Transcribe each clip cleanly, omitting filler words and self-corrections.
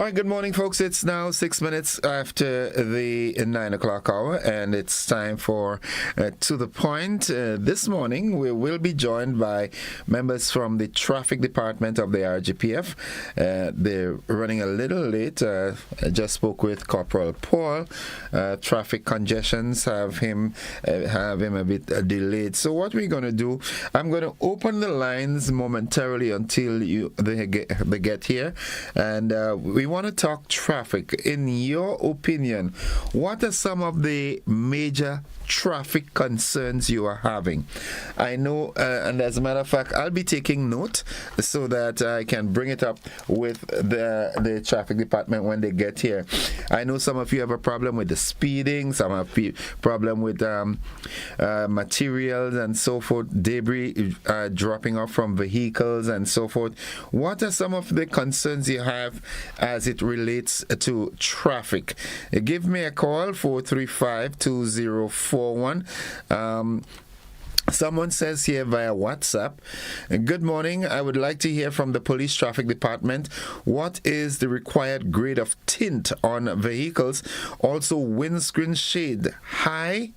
right, good morning, folks. It's now 6 minutes after the 9 o'clock hour, and it's time for To the Point. This morning, we will be joined by members from the Traffic Department of the RGPF. They're running a little late. I just spoke with Corporal Paul. Traffic congestions have him a bit delayed. So what we're going to do, I'm going to open the lines momentarily until they get here, and we want to talk traffic. In your opinion, what are some of the major traffic concerns you are having? I know, and as a matter of fact, I'll be taking note so that I can bring it up with the traffic department when they get here. I know some of you have a problem with the speeding, some have a problem with materials and so forth, debris dropping off from vehicles and so forth. What are some of the concerns you have as it relates to traffic? Give me a call, 435-2041. Someone says here via WhatsApp, good morning, I would like to hear from the police traffic department, what is the required grade of tint on vehicles? Also, windscreen shade high,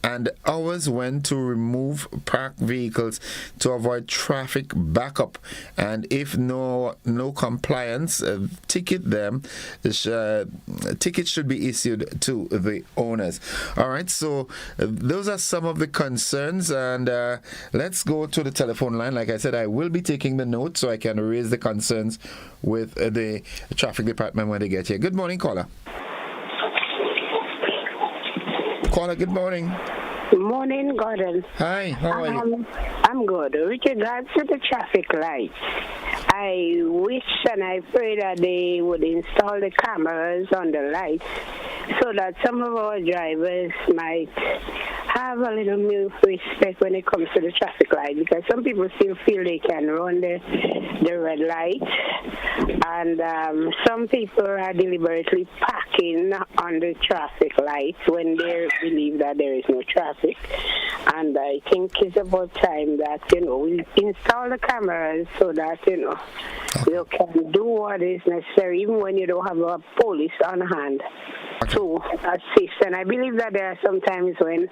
and hours when to remove parked vehicles to avoid traffic backup, and if no compliance, tickets should be issued to the owners. All right, so those are some of the concerns, and let's go to the telephone line. Like I said, I will be taking the notes so I can raise the concerns with the traffic department when they get here. Good morning, caller. Caller, good morning. Good morning, Gordon. Hi, how are you? I'm good. With regards to the traffic lights, I wish and I pray that they would install the cameras on the lights so that some of our drivers might have a little more respect when it comes to the traffic light, because some people still feel they can run the red light, and some people are deliberately parking on the traffic lights when they believe that there is no traffic. And I think it's about time that, we install the cameras so that, you can do what is necessary, even when you don't have a police on hand to assist. And I believe that there are some times when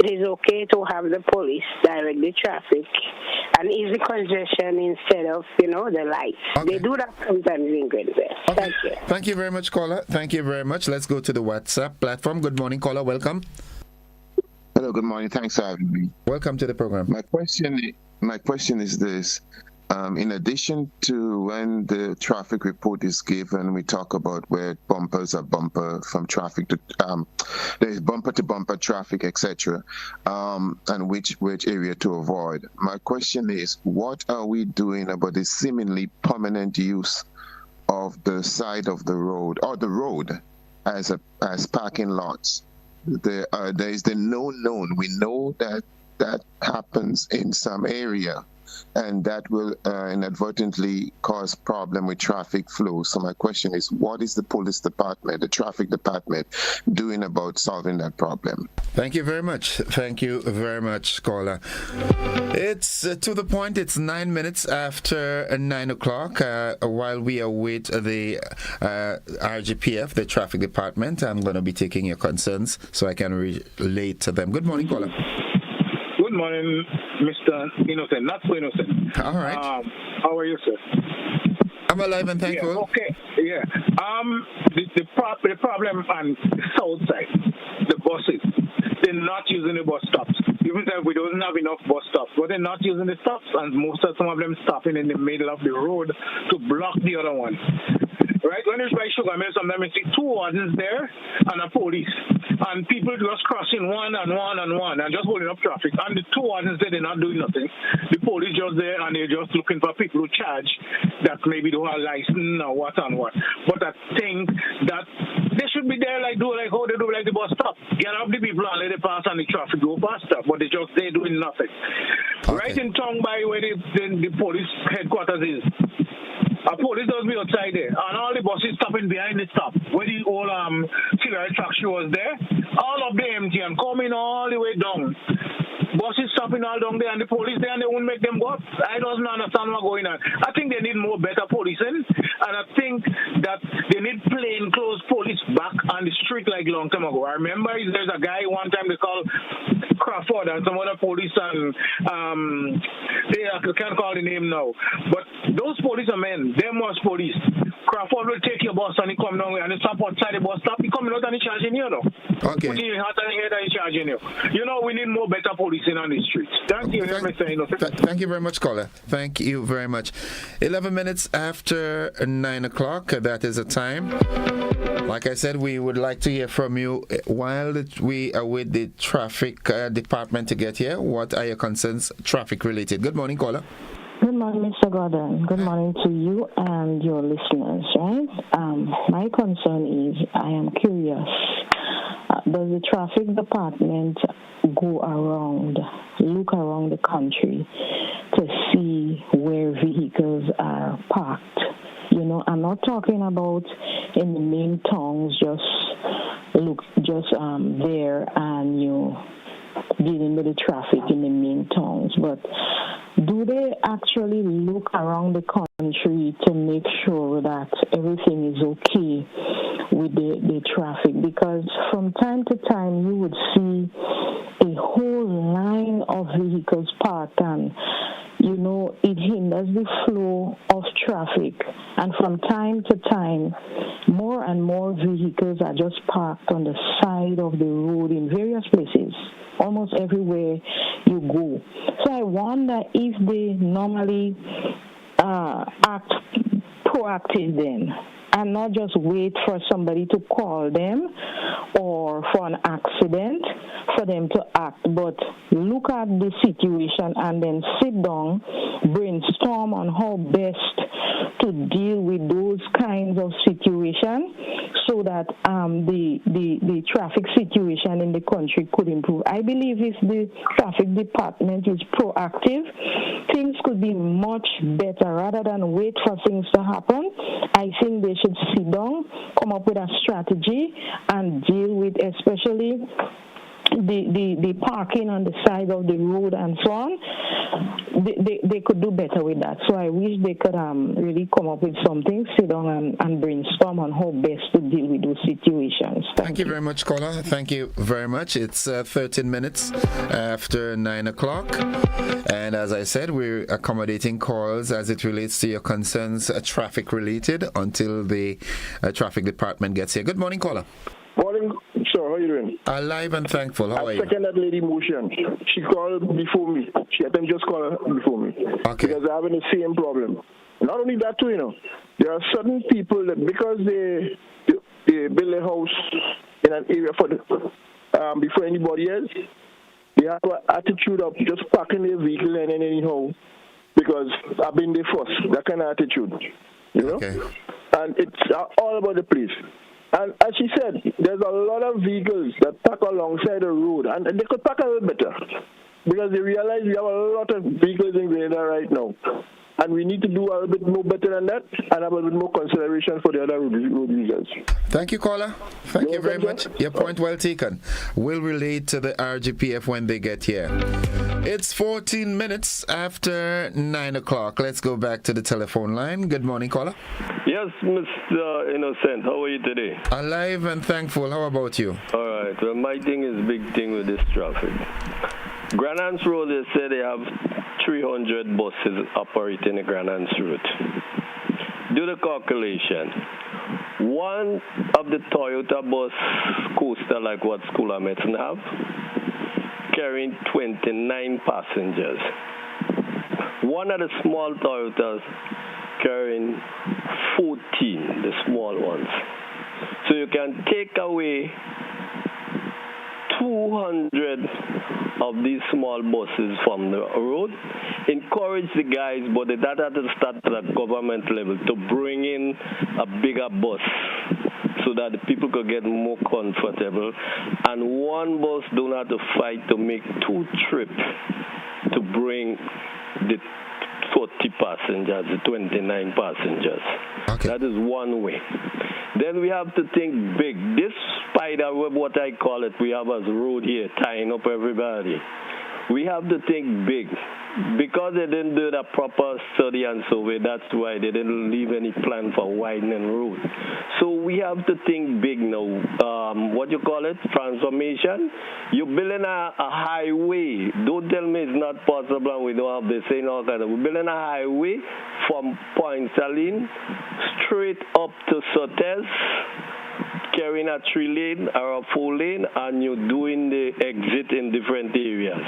it is okay to have the police direct the traffic and ease the congestion instead of, the lights. Okay. They do that sometimes in Glen. Okay. Thank you. Thank you very much, caller. Thank you very much. Let's go to the WhatsApp platform. Good morning, caller. Welcome. Hello, good morning. Thanks for having me. Welcome to the program. My question is this. In addition to when the traffic report is given, we talk about where bumpers are bumper from traffic to there's bumper to bumper traffic, etc., and which area to avoid. My question is, what are we doing about the seemingly permanent use of the side of the road or the road as parking lots? There is the known. We know that happens in some area, and that will inadvertently cause problem with traffic flow. So my question is, what is the police department, the traffic department, doing about solving that problem? Thank you very much. Thank you very much, caller. It's to the point. It's 9 minutes after 9 o'clock. While we await the RGPF, the traffic department, I'm going to be taking your concerns so I can relate to them. Good morning, caller. Good morning, Mr. Innocent. Not so innocent. All right. How are you, sir? I'm alive and thankful. Yeah, okay. Yeah. The problem on the south side, the buses, they're not using the bus stops. Even though we don't have enough bus stops, but they're not using the stops, and some of them stopping in the middle of the road to block the other one. Right? When it's by Sugar Mill, sometimes you see two wardens there and a police. And people just crossing one and just holding up traffic. And the two wardens there, they're not doing nothing. The police just there and they're just looking for people who charge that maybe don't have license or what and what. But I think that they should be there like how they do like the bus stop. Get off the people and let it pass and the traffic go faster. But they just there doing nothing. Okay. Right in town by where the police headquarters is. A police does be outside there, and all the buses stopping behind the stop. Where the old cigarette truck was there, all of them empty and coming all the way down. buses stopping all down there and the police there and they won't make them go up. I don't understand what's going on. I think they need more better policing, and I think that they need plain clothes police back on the street like long time ago. I remember there's a guy one time they call Crawford and some other police, and I can't call the name now. But those police are men, they must police. Crawford will take your bus and he come down and he stop outside the bus stop. He coming out and he charging you, though. Okay. Put your hat on your head and he charging you. You know, we need more better policing on the streets. Thank you. Thank you very much, caller. Thank you very much. 11 minutes after 9 o'clock, that is the time. Like I said, we would like to hear from you while we are with the traffic department to get here. What are your concerns traffic related? Good morning, caller. Good morning, Mr. Gordon. Good morning to you and your listeners, right? My concern is, I am curious, does the traffic department look around the country to see where vehicles are parked? You know, I'm not talking about in the main towns, just there and dealing with the traffic in the main towns, but do they actually look around the country to make sure that everything is okay with the traffic? Because from time to time you would see a whole line of vehicles parked, and it hinders the flow of traffic. And from time to time, more and more vehicles are just parked on the side of the road in various places, almost everywhere you go. So I wonder if they normally act proactive then, and not just wait for somebody to call them or for an accident for them to act, but look at the situation and then sit down, brainstorm on how best to deal with those kinds of situations so that the traffic situation in the country could improve. I believe if the traffic department is proactive, things could be much better rather than wait for things to happen. I think they should sit down, come up with a strategy, and deal with especially the parking on the side of the road and so on. They could do better with that. So I wish they could really come up with something, sit down and brainstorm on how best to deal with those situations. Thank you very much, caller. Thank you very much. It's 13 minutes after 9 o'clock. And as I said, we're accommodating calls as it relates to your concerns traffic related until the traffic department gets here. Good morning, caller. Morning, sir. How are you doing? Alive and thankful. How are you? I second that lady motion. She called before me. She had them just call her before me. Okay. Because they're having the same problem. Not only that, too, there are certain people that because they build a house in an area before anybody else, they have an attitude of just parking their vehicle and anyhow because I've been there first. That kind of attitude, Okay. And it's all about the police. And as she said, there's a lot of vehicles that park alongside the road, and they could park a little better because they realize we have a lot of vehicles in Grenada right now. And we need to do a little bit more better than that and have a little bit more consideration for the other road users. Thank you, caller. Thank you very much. Your point well taken. We'll relate to the RGPF when they get here. It's 14 minutes after 9 o'clock. Let's go back to the telephone line. Good morning, caller. Yes, Mr. Innocent. How are you today? Alive and thankful. How about you? All right. Well, my thing is big thing with this traffic. Granance Road, they say they have 300 buses operating the Granance Route. Do the calculation. One of the Toyota bus coaster, like what School of Medicine have, carrying 29 passengers. One of the small Toyotas carrying 14, the small ones. So you can take away 200 of these small buses from the road, encourage the guys, but that has to start at the government level to bring in a bigger bus so that the people could get more comfortable. And one bus don't have to fight to make two trips to bring the 40 passengers, the 29 passengers. Okay. That is one way. Then we have to think big. This spider web, what I call it, we have as road here, tying up everybody. we have to think big. Because they didn't do the proper study and survey, that's why they didn't leave any plan for widening road. So we have to think big now. What you call it? Transformation. You're building a highway. Don't tell me it's not possible and we don't have the same all kind of. We're building a highway from Point Saline straight up to Sotes, carrying a 3-lane or a 4-lane, and you're doing the exit in different areas.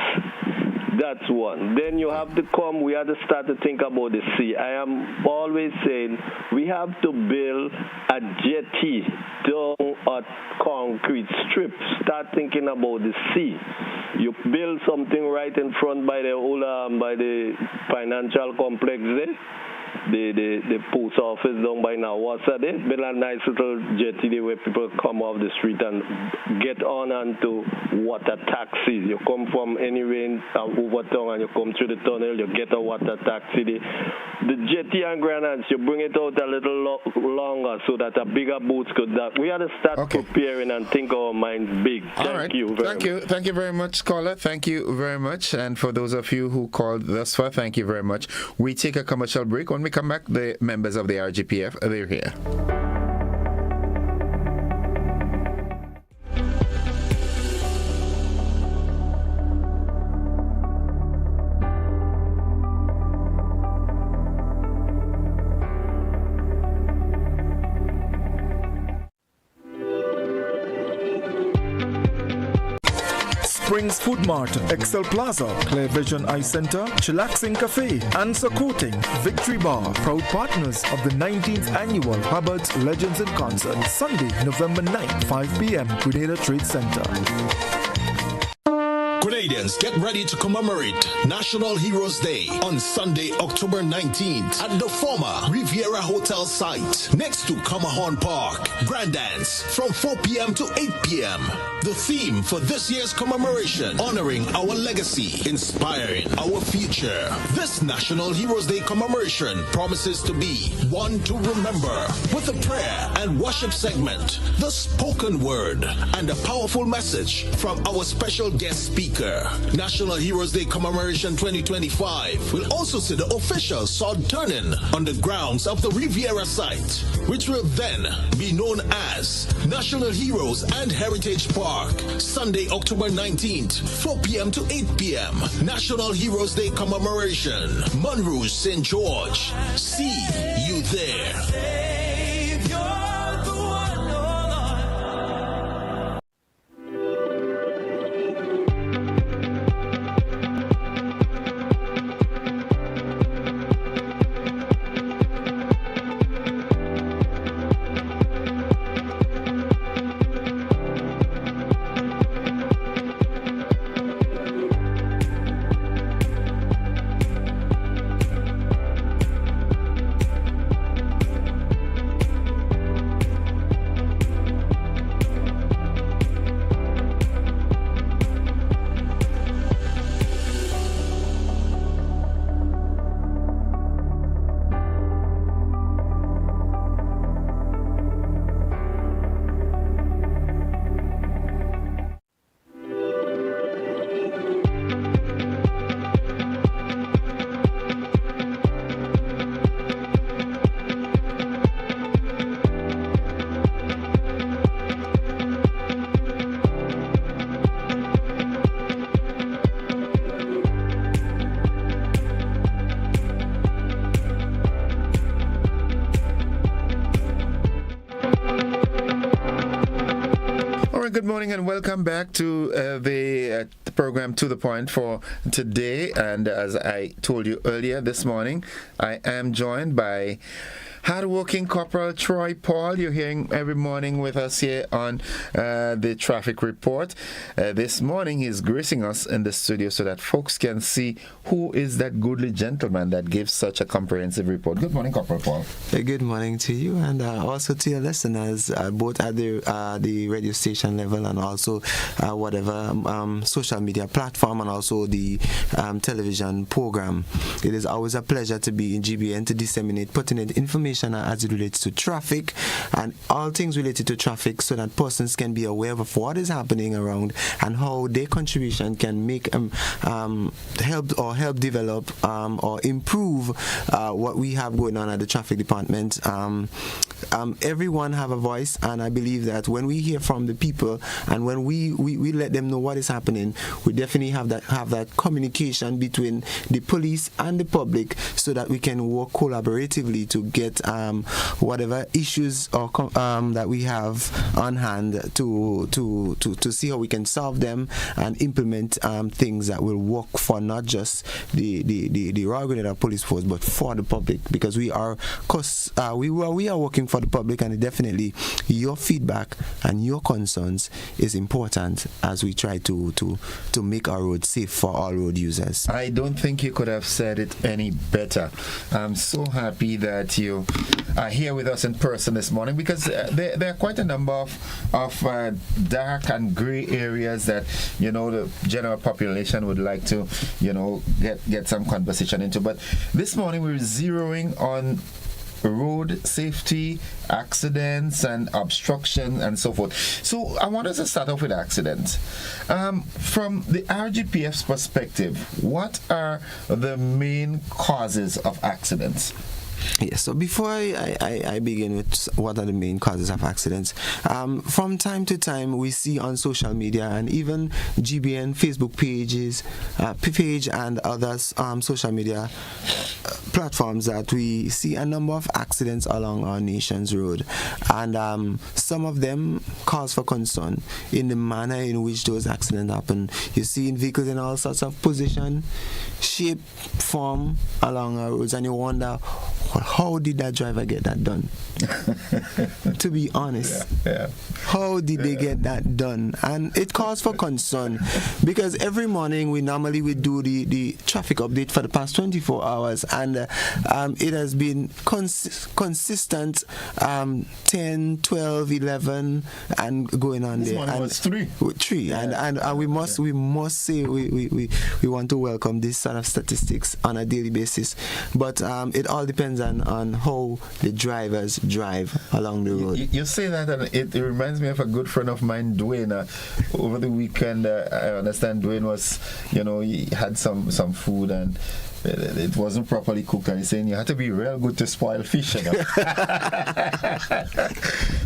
That's one. Then you have to come, we have to start to think about the sea. I am always saying we have to build a jetty down a concrete strip. Start thinking about the sea. You build something right in front by the old, by the financial complex there. The post office down by Nawasa there, build a nice little jetty there where people come off the street and get on onto water taxis. You come from anywhere in Overtown and you come through the tunnel, you get a water taxi there. The jetty and grenades, you bring it out a little longer so that a bigger boats could that. We have to start preparing and think our minds big. Thank you very much, caller. Thank you very much. And for those of you who called thus far, thank you very much. We take a commercial break. When we come back, the members of the RGPF, they're here. Springs Food Mart, Excel Plaza, Clear Vision Eye Center, Chillaxing Cafe, Answer Coating, Victory Bar, proud partners of the 19th Annual Hubbard's Legends in Concert, Sunday, November 9th, 5 p.m., Grenada Trade Center. Grenadians, get ready to commemorate National Heroes Day on Sunday, October 19th at the former Riviera Hotel site next to Camahorn Park. Grand dance from 4 p.m. to 8 p.m. The theme for this year's commemoration, honoring our legacy, inspiring our future. This National Heroes Day commemoration promises to be one to remember with a prayer and worship segment, the spoken word, and a powerful message from our special guest speaker. National Heroes Day Commemoration 2025 will also see the official sword turning on the grounds of the Riviera site, which will then be known as National Heroes and Heritage Park. Sunday, October 19th, 4 p.m. to 8 p.m. National Heroes Day Commemoration. Monrouge, St. George. See you there. Good morning and welcome back to the program To The Point for today. And as I told you earlier this morning, I am joined by hardworking Corporal Troy Paul. You're hearing every morning with us here on the traffic report. This morning he's gracing us in the studio so that folks can see who is that goodly gentleman that gives such a comprehensive report. Good morning, Corporal Paul. Good morning to you and also to your listeners, both at the radio station level and also whatever social media platform and also the television program. It is always a pleasure to be in GBN to disseminate pertinent information information as it relates to traffic and all things related to traffic, so that persons can be aware of what is happening around and how their contribution can make help develop or improve what we have going on at the traffic department. Everyone have a voice, and I believe that when we hear from the people and when we let them know what is happening, we definitely have that communication between the police and the public, so that we can work collaboratively to get whatever issues or that we have on hand to see how we can solve them and implement things that will work for not just the Royal Grenada Police Force, but for the public, because we are working for the public, and definitely your feedback and your concerns is important as we try to make our roads safe for all road users. I don't think you could have said it any better. I'm so happy that you are here with us in person this morning, because there are quite a number of dark and gray areas that the general population would like to get some conversation into. But this morning we're zeroing on road safety, accidents and obstruction and so forth. So I want us to start off with accidents. From the RGPF's perspective, what are the main causes of accidents? Yes, so before I begin with what are the main causes of accidents, from time to time we see on social media and even GBN Facebook page and others social media platforms that we see a number of accidents along our nation's road, and some of them cause for concern in the manner in which those accidents happen. You see vehicles in all sorts of position, shape, form along our roads, and you wonder, how did that driver get that done? To be honest, how did they get that done? And it calls for concern, because every morning we normally do the traffic update for the past 24 hours, and it has been consistent 10, 12, 11 and going on this there. One was three. And we must say we want to welcome this sort of statistics on a daily basis, but it all depends on how the drivers drive along the road. You say that, and it reminds me of a good friend of mine, Dwayne. Over the weekend, I understand Dwayne was, he had some food and it wasn't properly cooked, and he's saying you have to be real good to spoil fish.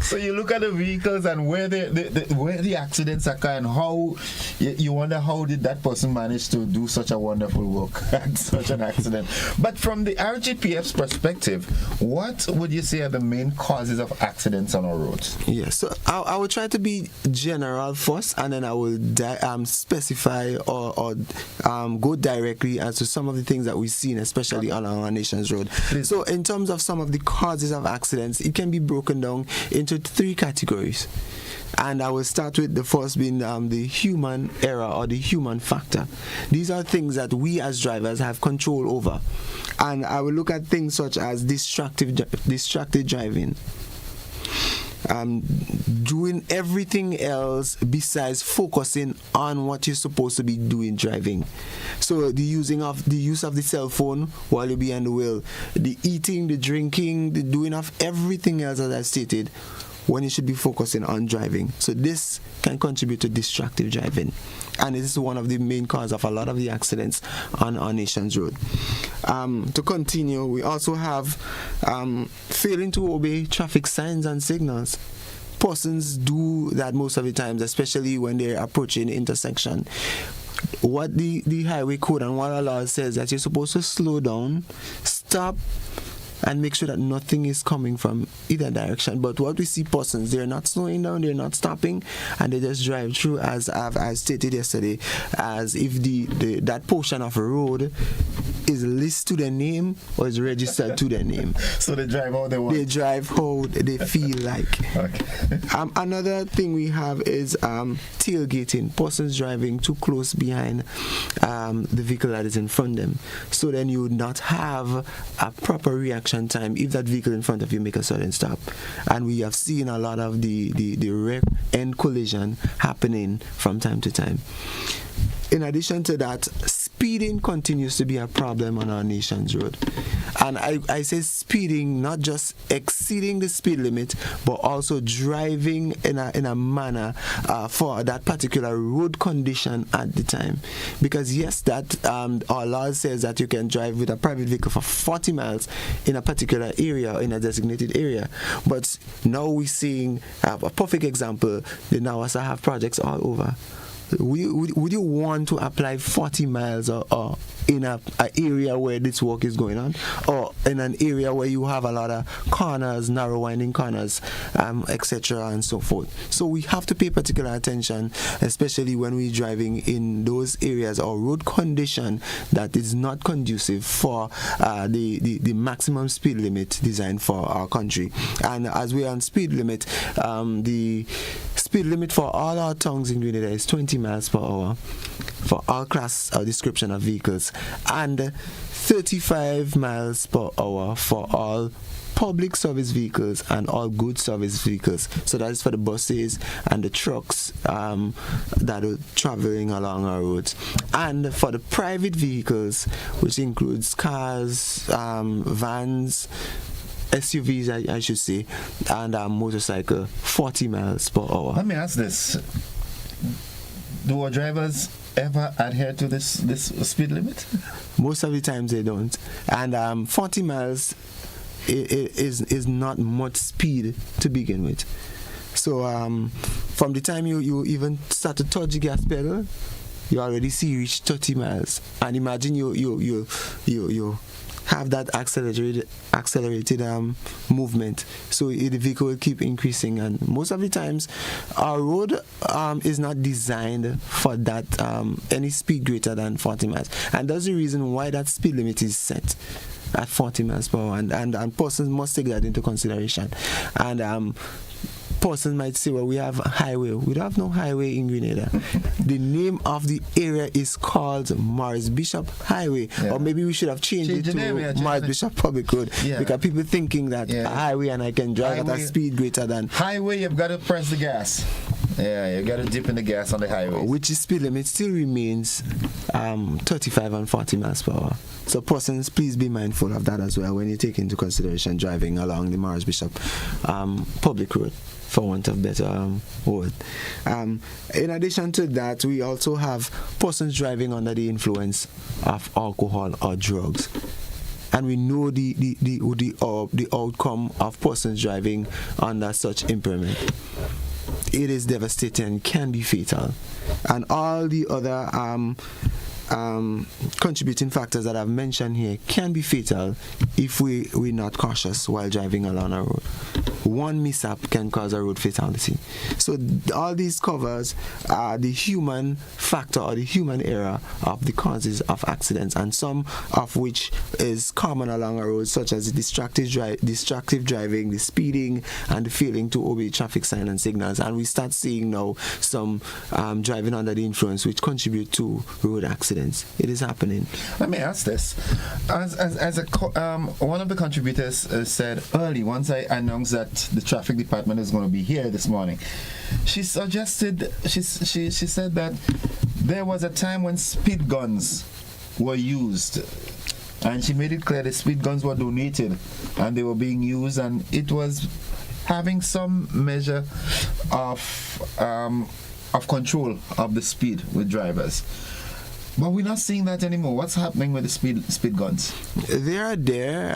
So you look at the vehicles and where the accidents occur, and how you wonder how did that person manage to do such a wonderful work at such an accident. But from the RGPF's perspective, what would you say are the main causes of accidents on our roads? Yes, so I will try to be general first, and then I will specify or go directly as to some of the things that we've seen, especially on our nation's road. Please. So in terms of some of the causes of accidents, it can be broken down into three categories. And I will start with the first being the human error or the human factor. These are things that we as drivers have control over. And I will look at things such as distracted driving. Doing everything else besides focusing on what you're supposed to be doing driving. So the use of the cell phone while you're behind the wheel, the eating, the drinking, the doing of everything else, as I stated, when you should be focusing on driving. So this can contribute to distracted driving, and this is one of the main causes of a lot of the accidents on our nation's road. To continue, we also have failing to obey traffic signs and signals. Persons do that most of the times, especially when they're approaching the intersection. What the highway code and what our law says that you're supposed to slow down, stop, and make sure that nothing is coming from either direction. But what we see persons, they're not slowing down, they're not stopping, and they just drive through, as I stated yesterday, as if that portion of a road is listed to their name or is registered to their name. So they drive how they want. They drive how they feel like. Okay. Another thing we have is tailgating. Persons driving too close behind the vehicle that is in front of them. So then you would not have a proper reaction time if that vehicle in front of you make a sudden stop. And we have seen a lot of the wreck and collision happening from time to time. In addition to that, speeding continues to be a problem on our nation's road. And I say speeding, not just exceeding the speed limit, but also driving in a manner for that particular road condition at the time. Because yes, that our law says that you can drive with a private vehicle for 40 miles in a particular area, in a designated area. But now we're seeing a perfect example. The Nawasa have projects all over. Would you want to apply 40 miles or in a area where this work is going on, or in an area where you have a lot of corners, narrow winding corners, etc. and so forth? So we have to pay particular attention, especially when we're driving in those areas or road condition that is not conducive for the maximum speed limit designed for our country. And as we are on speed limit, the speed limit for all our towns in Grenada is 20 miles per hour for all class or description of vehicles, and 35 miles per hour for all public service vehicles and all goods service vehicles. So that is for the buses and the trucks that are traveling along our roads. And for the private vehicles, which includes cars, vans, SUVs, I should say, and motorcycle, 40 miles per hour. Let me ask this. Do our drivers ever adhere to this speed limit? Most of the times they don't. And 40 miles is not much speed to begin with. So from the time you even start to touch the gas pedal, you already see you reach 30 miles. And imagine you have that accelerated movement, so the vehicle will keep increasing. And most of the times our road is not designed for that any speed greater than 40 miles, and that's the reason why that speed limit is set at 40 miles per hour, and persons must take that into consideration. And person might say, well, we have a highway. We don't have no highway in Grenada. The name of the area is called Morris Bishop Highway, or maybe we should have changed it to Morris Bishop Public Road, because people thinking that a highway and I can drive at a speed greater than highway. You've got to press the gas. Yeah, you got to dip in the gas on the highway. Which the speed limit still remains 35 and 40 miles per hour. So persons, please be mindful of that as well when you take into consideration driving along the Morris Bishop Public Road, for want of better word. In addition to that, we also have persons driving under the influence of alcohol or drugs. And we know the outcome of persons driving under such impairment. It is devastating, can be fatal. And all the other contributing factors that I've mentioned here can be fatal if we're not cautious while driving along a road. One mishap can cause a road fatality. So all these covers the human factor or the human error of the causes of accidents, and some of which is common along a road, such as the distractive driving, the speeding, and the failing to obey traffic signs and signals. And we start seeing now some driving under the influence which contribute to road accidents. It is happening. Let me ask this. One of the contributors said early, once I announced that the traffic department is going to be here this morning, she suggested, she said that there was a time when speed guns were used, and she made it clear that speed guns were donated and they were being used, and it was having some measure of control of the speed with drivers. But we're not seeing that anymore. What's happening with the speed guns? They are there.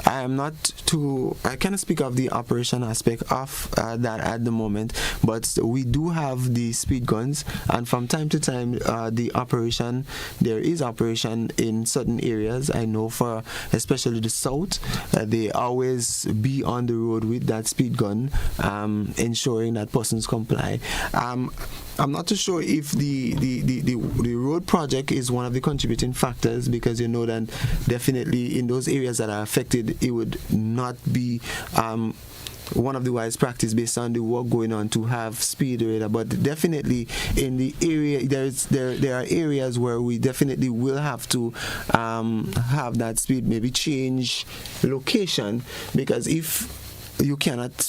I cannot speak of the operation aspect of that at the moment, but we do have the speed guns, and from time to time there is operation in certain areas. I know for especially the south, they always be on the road with that speed gun, ensuring that persons comply. I'm not too sure if the road project is one of the contributing factors, because you know that definitely in those areas that are affected, it would not be one of the wise practice based on the work going on to have speed radar. But definitely in the area, there are areas where we definitely will have to have that speed maybe change location, because if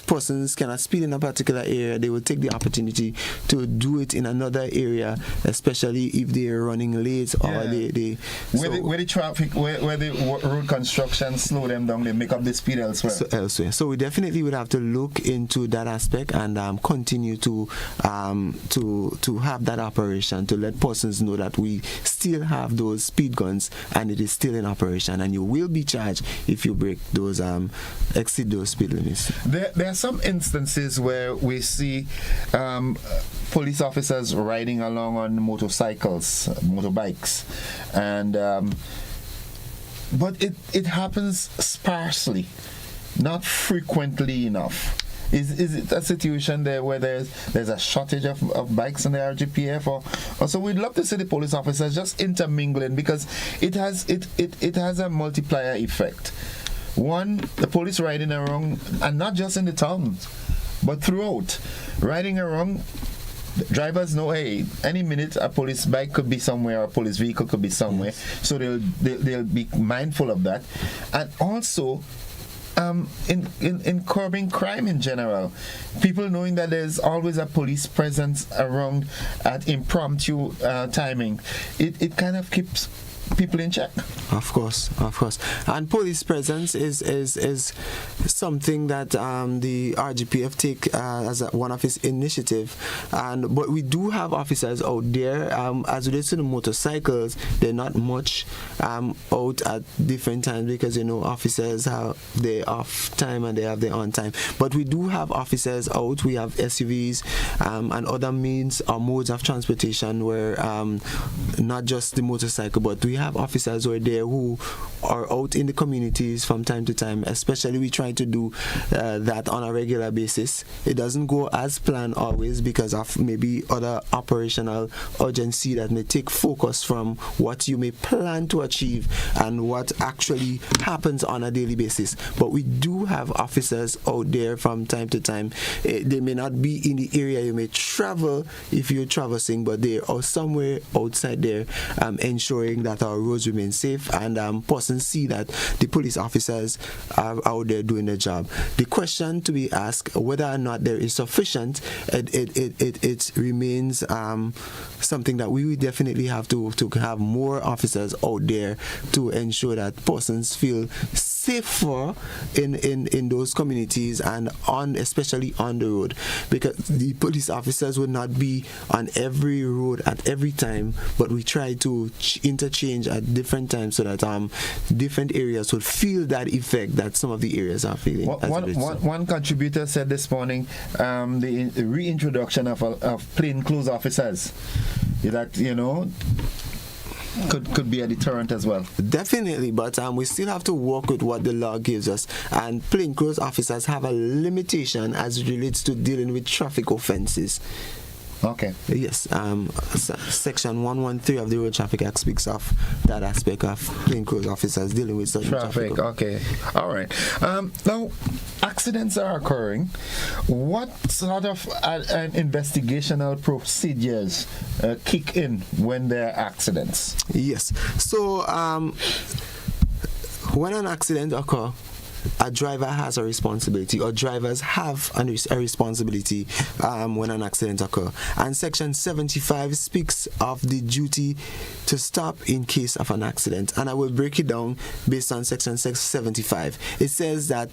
persons cannot speed in a particular area, they will take the opportunity to do it in another area, especially if they are running late or where the traffic, where the road construction slow them down, they make up the speed elsewhere. So we definitely would have to look into that aspect and continue to have that operation to let persons know that we still have those speed guns and it is still in operation, and you will be charged if you break those exceed those speed limits. There are some instances where we see police officers riding along on motorbikes, and but it happens sparsely, not frequently enough. Is it a situation there where there's a shortage of bikes in the RGPF, or so we'd love to see the police officers just intermingling, because it has a multiplier effect. One, the police riding around, and not just in the towns, but throughout, riding around. Drivers know, hey, any minute a police bike could be somewhere, or a police vehicle could be somewhere, so they'll be mindful of that, and also in curbing crime in general, people knowing that there's always a police presence around at impromptu timing, it kind of keeps people in check. Of course. And police presence is something that the RGPF take as one of its initiative. But we do have officers out there. As relates to the motorcycles, they're not much out at different times, because officers have their off time and they have their on time. But we do have officers out. We have SUVs and other means or modes of transportation where not just the motorcycle, but we have officers who are there who are out in the communities from time to time. Especially we try to do that on a regular basis. It doesn't go as planned always because of maybe other operational urgency that may take focus from what you may plan to achieve and what actually happens on a daily basis. But we do have officers out there from time to time. They may not be in the area you may travel if you're traversing, but they are somewhere outside there ensuring that our roads remain safe, and persons see that the police officers are out there doing their job. The question to be asked, whether or not there is sufficient, it remains something that we definitely have to have more officers out there to ensure that persons feel safer in those communities and especially on the road, because the police officers will not be on every road at every time, but we try to interchange at different times so that different areas will feel that effect that some of the areas are feeling. One contributor said this morning the reintroduction of plainclothes officers, that could be a deterrent as well. Definitely, but we still have to work with what the law gives us, and plainclothes officers have a limitation as it relates to dealing with traffic offenses. Okay. Yes. Section 113 of the Road Traffic Act speaks of that aspect of plainclothes officers dealing with certain traffic. Okay. All right. Now, accidents are occurring. What sort of investigational procedures kick in when there are accidents? Yes. So, when an accident occurs, a driver has a responsibility, or drivers have a responsibility when an accident occurs. And Section 75 speaks of the duty to stop in case of an accident. And I will break it down based on Section 75. It says that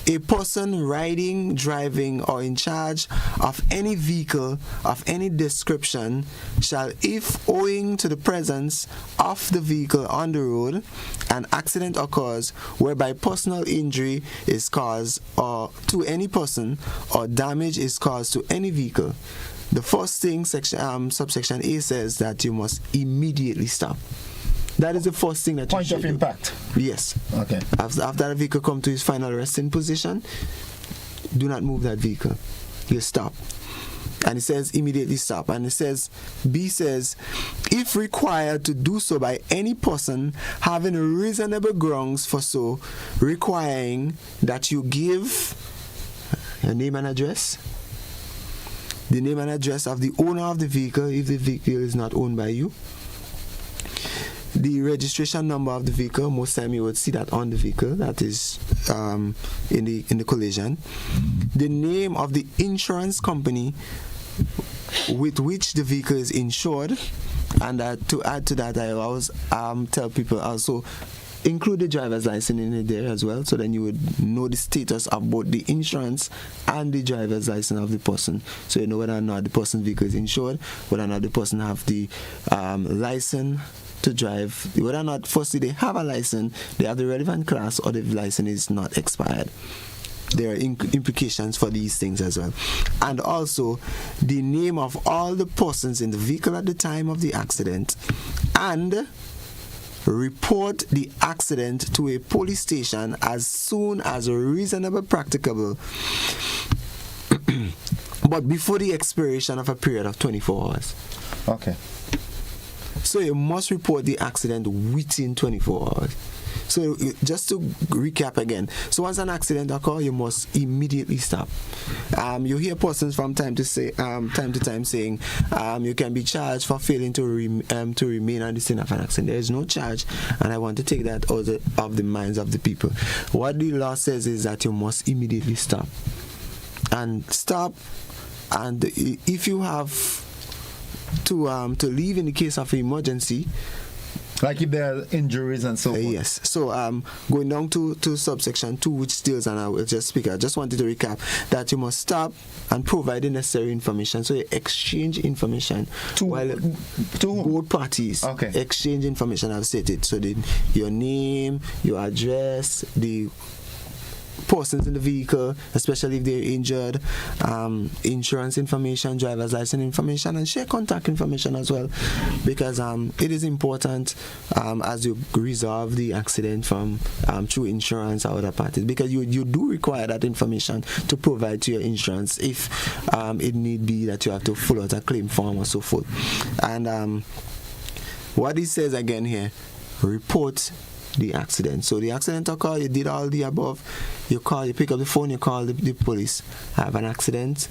a person riding, driving, or in charge of any vehicle of any description shall, if owing to the presence of the vehicle on the road, an accident occurs whereby personal injury is caused to any person or damage is caused to any vehicle, the first thing subsection A says that you must immediately stop. That is the first thing that point of impact. Yes. Okay. After the vehicle comes to its final resting position, do not move that vehicle. You stop. And it says immediately stop. And it says, B says, if required to do so by any person having reasonable grounds for so, requiring that you give your name and address, the name and address of the owner of the vehicle if the vehicle is not owned by you, the registration number of the vehicle. Most time you would see that on the vehicle that is in the collision. The name of the insurance company with which the vehicle is insured, and to add to that, I always tell people also include the driver's license in it there as well, so then you would know the status of both the insurance and the driver's license of the person, so you know whether or not the person's vehicle is insured, whether or not the person have the license to drive, whether or not firstly they have a license, they have the relevant class, or the license is not expired. There are implications for these things as well. And also the name of all the persons in the vehicle at the time of the accident, and report the accident to a police station as soon as reasonably practicable, but before the expiration of a period of 24 hours. Okay. So you must report the accident within 24 hours. So just to recap again, so once an accident occurs, you must immediately stop. You hear persons from time to time saying you can be charged for failing to remain on the scene of an accident. There is no charge, and I want to take that out of the minds of the people. What the law says is that you must immediately stop. And if you have to leave in the case of emergency, like if there are injuries and so forth. Yes. So going down to subsection 2, which deals, and I will just speak, I just wanted to recap that you must stop and provide the necessary information. So you exchange information to both parties. Okay. Exchange information, I've stated. So your name, your address, the persons in the vehicle, especially if they're injured, insurance information, driver's license information, and share contact information as well, because it is important as you resolve the accident from through insurance or other parties, because you do require that information to provide to your insurance if it need be that you have to fill out a claim form or so forth. And what it says again here, report the accident. So the accident occurred, you did all the above, you pick up the phone, you call the police, I have an accident,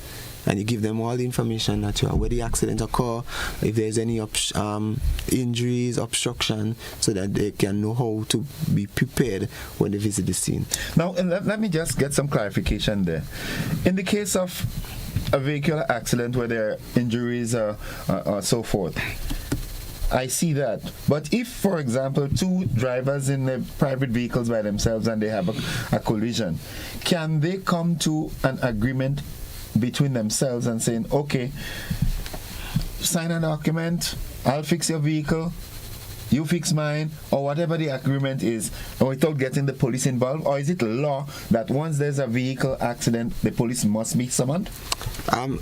and you give them all the information that you are, where the accident occurred, if there's any injuries, obstruction, so that they can know how to be prepared when they visit the scene. Now, let me just get some clarification there. In the case of a vehicular accident where there are injuries or so forth, I see that. But if, for example, two drivers in the private vehicles by themselves and they have a collision, can they come to an agreement between themselves and saying, okay, sign a document, I'll fix your vehicle, you fix mine, or whatever the agreement is, without getting the police involved? Or is it law that once there's a vehicle accident, the police must be summoned?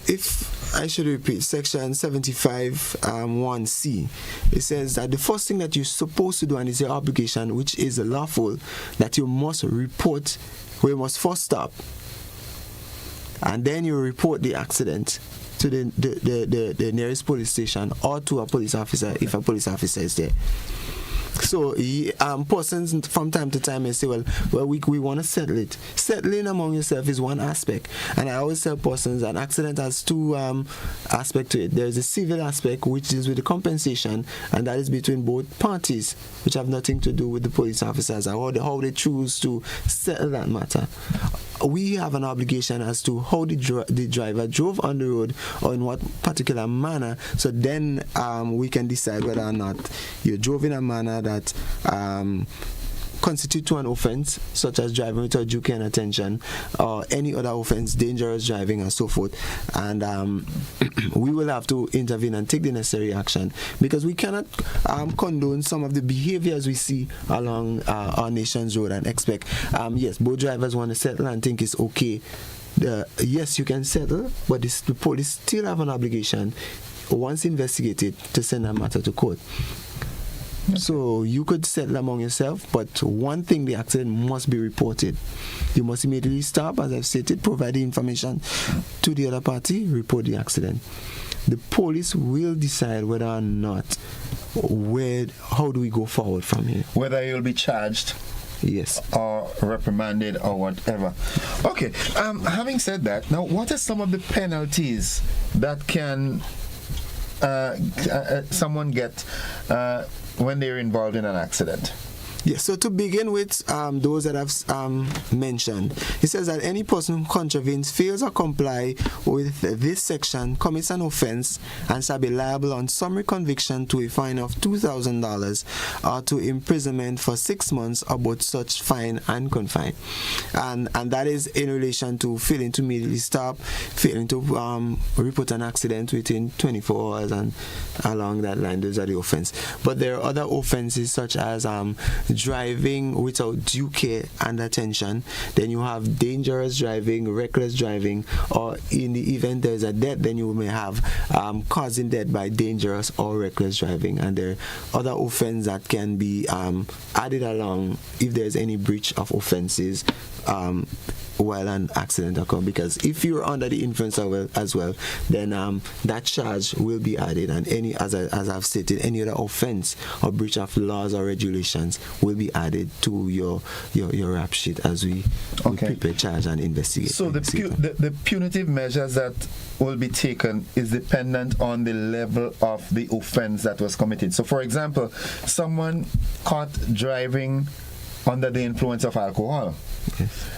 If I should repeat, section 75 1C, it says that the first thing that you're supposed to do, and is your obligation, which is lawful, that you must report, where you must first stop, and then you report the accident to the nearest police station or to a police officer if a police officer is there. So persons from time to time may say, well we want to settle it. Settling among yourself is one aspect, and I always tell persons an accident has two aspects to it. There is a civil aspect, which is with the compensation, and that is between both parties, which have nothing to do with the police officers and how they choose to settle that matter. We have an obligation as to how the driver drove on the road or in what particular manner, so then we can decide whether or not you drove in a manner that constitute to an offense, such as driving without due care and attention, or any other offense, dangerous driving and so forth. And we will have to intervene and take the necessary action, because we cannot condone some of the behaviors we see along our nation's road and expect, yes, both drivers want to settle and think it's okay. Yes, you can settle, but the police still have an obligation, once investigated, to send a matter to court. So you could settle among yourself, but one thing, the accident must be reported. You must immediately stop, as I've stated, provide the information to the other party, report the accident. The police will decide whether or not, how do we go forward from here. Whether you'll be charged, yes, or reprimanded or whatever. Okay, having said that, now what are some of the penalties that can someone get when they're involved in an accident? Yes, so to begin with, those that I've mentioned, it says that any person who contravenes, fails or comply with this section commits an offense and shall be liable on summary conviction to a fine of $2,000 or to imprisonment for 6 months or both such fine and confine. And that is in relation to failing to immediately stop, failing to report an accident within 24 hours and along that line. Those are the offense. But there are other offenses such as driving without due care and attention. Then you have dangerous driving, reckless driving, or in the event there's a death, then you may have causing death by dangerous or reckless driving. And there are other offenses that can be added along if there's any breach of offenses while an accident occurs, because if you're under the influence as well, then that charge will be added, and any, as I've stated, any other offense or breach of laws or regulations will be added to your rap sheet as we prepare, charge, and investigate. So the punitive measures that will be taken is dependent on the level of the offense that was committed. So, for example, someone caught driving under the influence of alcohol. Yes.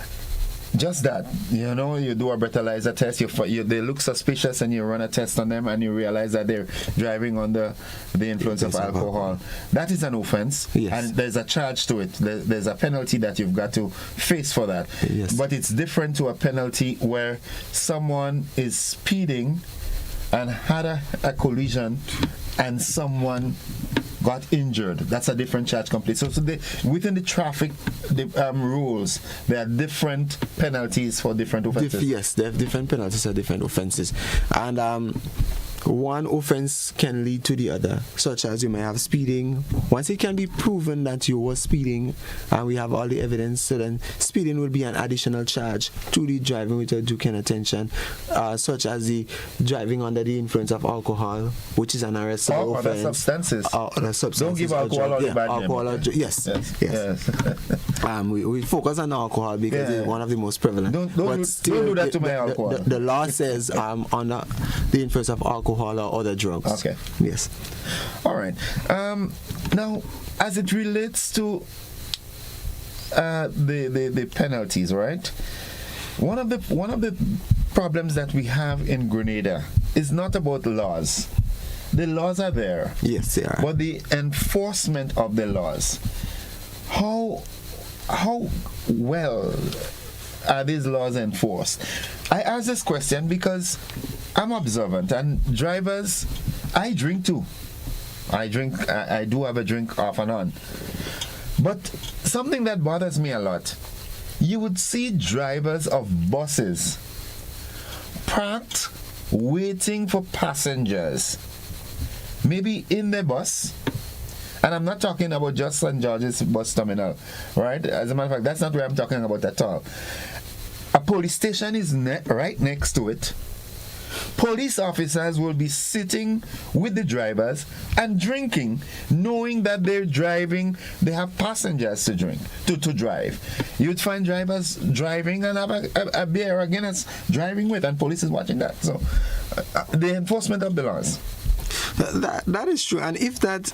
Just that, you know, you do a breathalyzer test, they look suspicious, and you run a test on them, and you realize that they're driving under the influence of alcohol. That is an offense, yes. And there's a charge to it. There's a penalty that you've got to face for that. Yes. But it's different to a penalty where someone is speeding and had a collision, and someone got injured. That's a different charge completely. So within the traffic rules, there are different penalties for different offenses. Yes, there are different penalties for different offenses. And one offense can lead to the other, such as you may have speeding. Once it can be proven that you were speeding and we have all the evidence, so then speeding will be an additional charge to the driving without due care and attention, such as the driving under the influence of alcohol, which is an arrestable offense. Other substances. Other substances. Don't give alcohol all the bad name. Yes. We focus on alcohol because it's one of the most prevalent. Don't do that to my alcohol. The law says under the influence of alcohol or other drugs. Okay. Yes. All right. Now, as it relates to the penalties, right? One of the problems that we have in Grenada is not about laws. The laws are there. Yes, they are. But the enforcement of the laws, how well are these laws enforced? I ask this question because I'm observant, and drivers, I drink too. I do have a drink off and on. But something that bothers me a lot, you would see drivers of buses parked waiting for passengers, maybe in the bus. And I'm not talking about just St. George's bus terminal, right? As a matter of fact, that's not where I'm talking about at all. A police station is right next to it. Police officers will be sitting with the drivers and drinking, knowing that they're driving, they have passengers to drive. You'd find drivers driving and have a beer again as driving with, and police is watching that. So the enforcement of the laws. That is true. And if that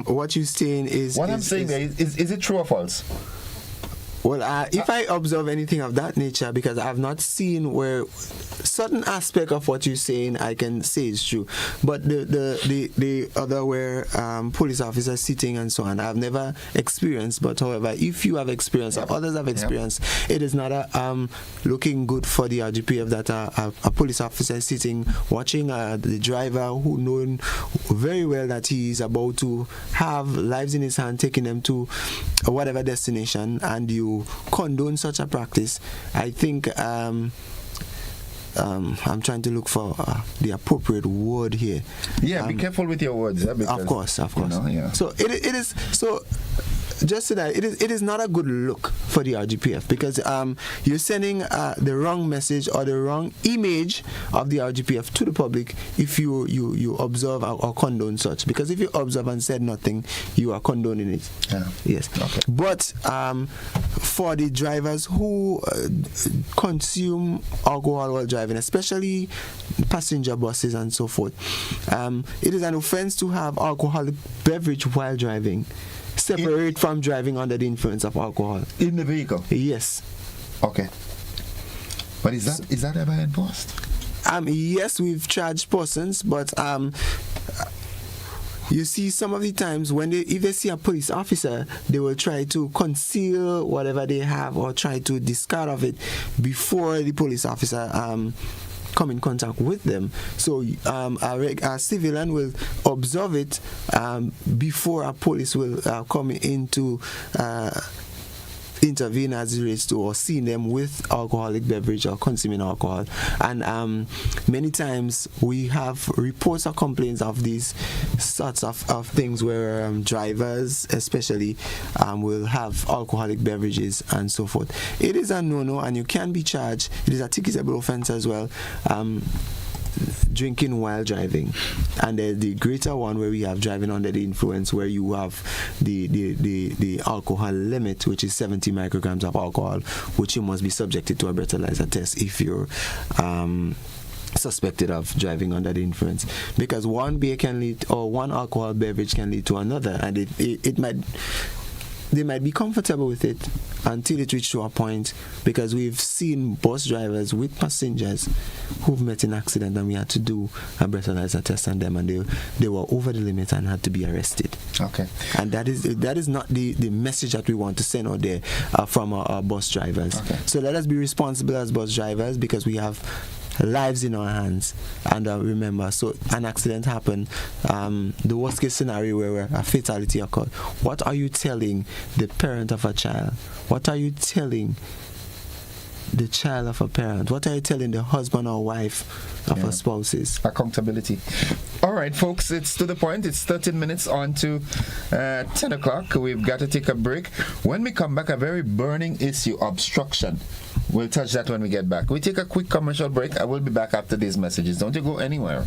what you're saying is what I'm saying is it true or false? Well, if I observe anything of that nature, because I've not seen where certain aspect of what you're saying I can say is true, but the other where police officers sitting and so on, I've never experienced. But however, if you have experienced or others have experienced, it is not looking good for the RGPF that a police officer is sitting watching the driver who knowing very well that he is about to have lives in his hand, taking them to whatever destination, and you condone such a practice. I think I'm trying to look for the appropriate word here. Yeah, be careful with your words. Because, of course. You know, yeah. So it is. So just so that it is not a good look for the RGPF, because you're sending the wrong message or the wrong image of the RGPF to the public if you observe or condone such. Because if you observe and said nothing, you are condoning it. Yeah. Yes. Okay. But for the drivers who consume alcohol while driving, especially passenger buses and so forth, it is an offense to have alcoholic beverage while driving. Separate from driving under the influence of alcohol in the vehicle. Yes. Okay. But is that ever enforced? Yes, we've charged persons, but you see, some of the times when if they see a police officer, they will try to conceal whatever they have or try to discard of it before the police officer come in contact with them. So a civilian will observe it before a police will come in to intervene as it relates to or seeing them with alcoholic beverage or consuming alcohol. And many times we have reports or complaints of these sorts of things where drivers especially will have alcoholic beverages and so forth. It is a no-no, and you can be charged. It is a ticketable offense as well. Drinking while driving, and the greater one where we have driving under the influence, where you have the alcohol limit, which is 70 micrograms of alcohol, which you must be subjected to a breathalyzer test if you're suspected of driving under the influence, because one beer can lead, or one alcohol beverage can lead to another, and they might be comfortable with it until it reaches to a point, because we've seen bus drivers with passengers who've met in accident, and we had to do a breathalyzer test on them, and they were over the limit and had to be arrested. Okay. And that is not the message that we want to send out there from our bus drivers. Okay. So let us be responsible as bus drivers, because we have lives in our hands. And remember, so an accident happened, the worst case scenario where a fatality occurred. What are you telling the parent of a child? What are you telling the child of a parent? What are you telling the husband or wife of a spouses? Accountability. All right, folks, it's to the point. It's 13 minutes on to 10 o'clock. We've got to take a break. When we come back, a very burning issue, obstruction. We'll touch that when we get back. We take a quick commercial break. I will be back after these messages. Don't you go anywhere.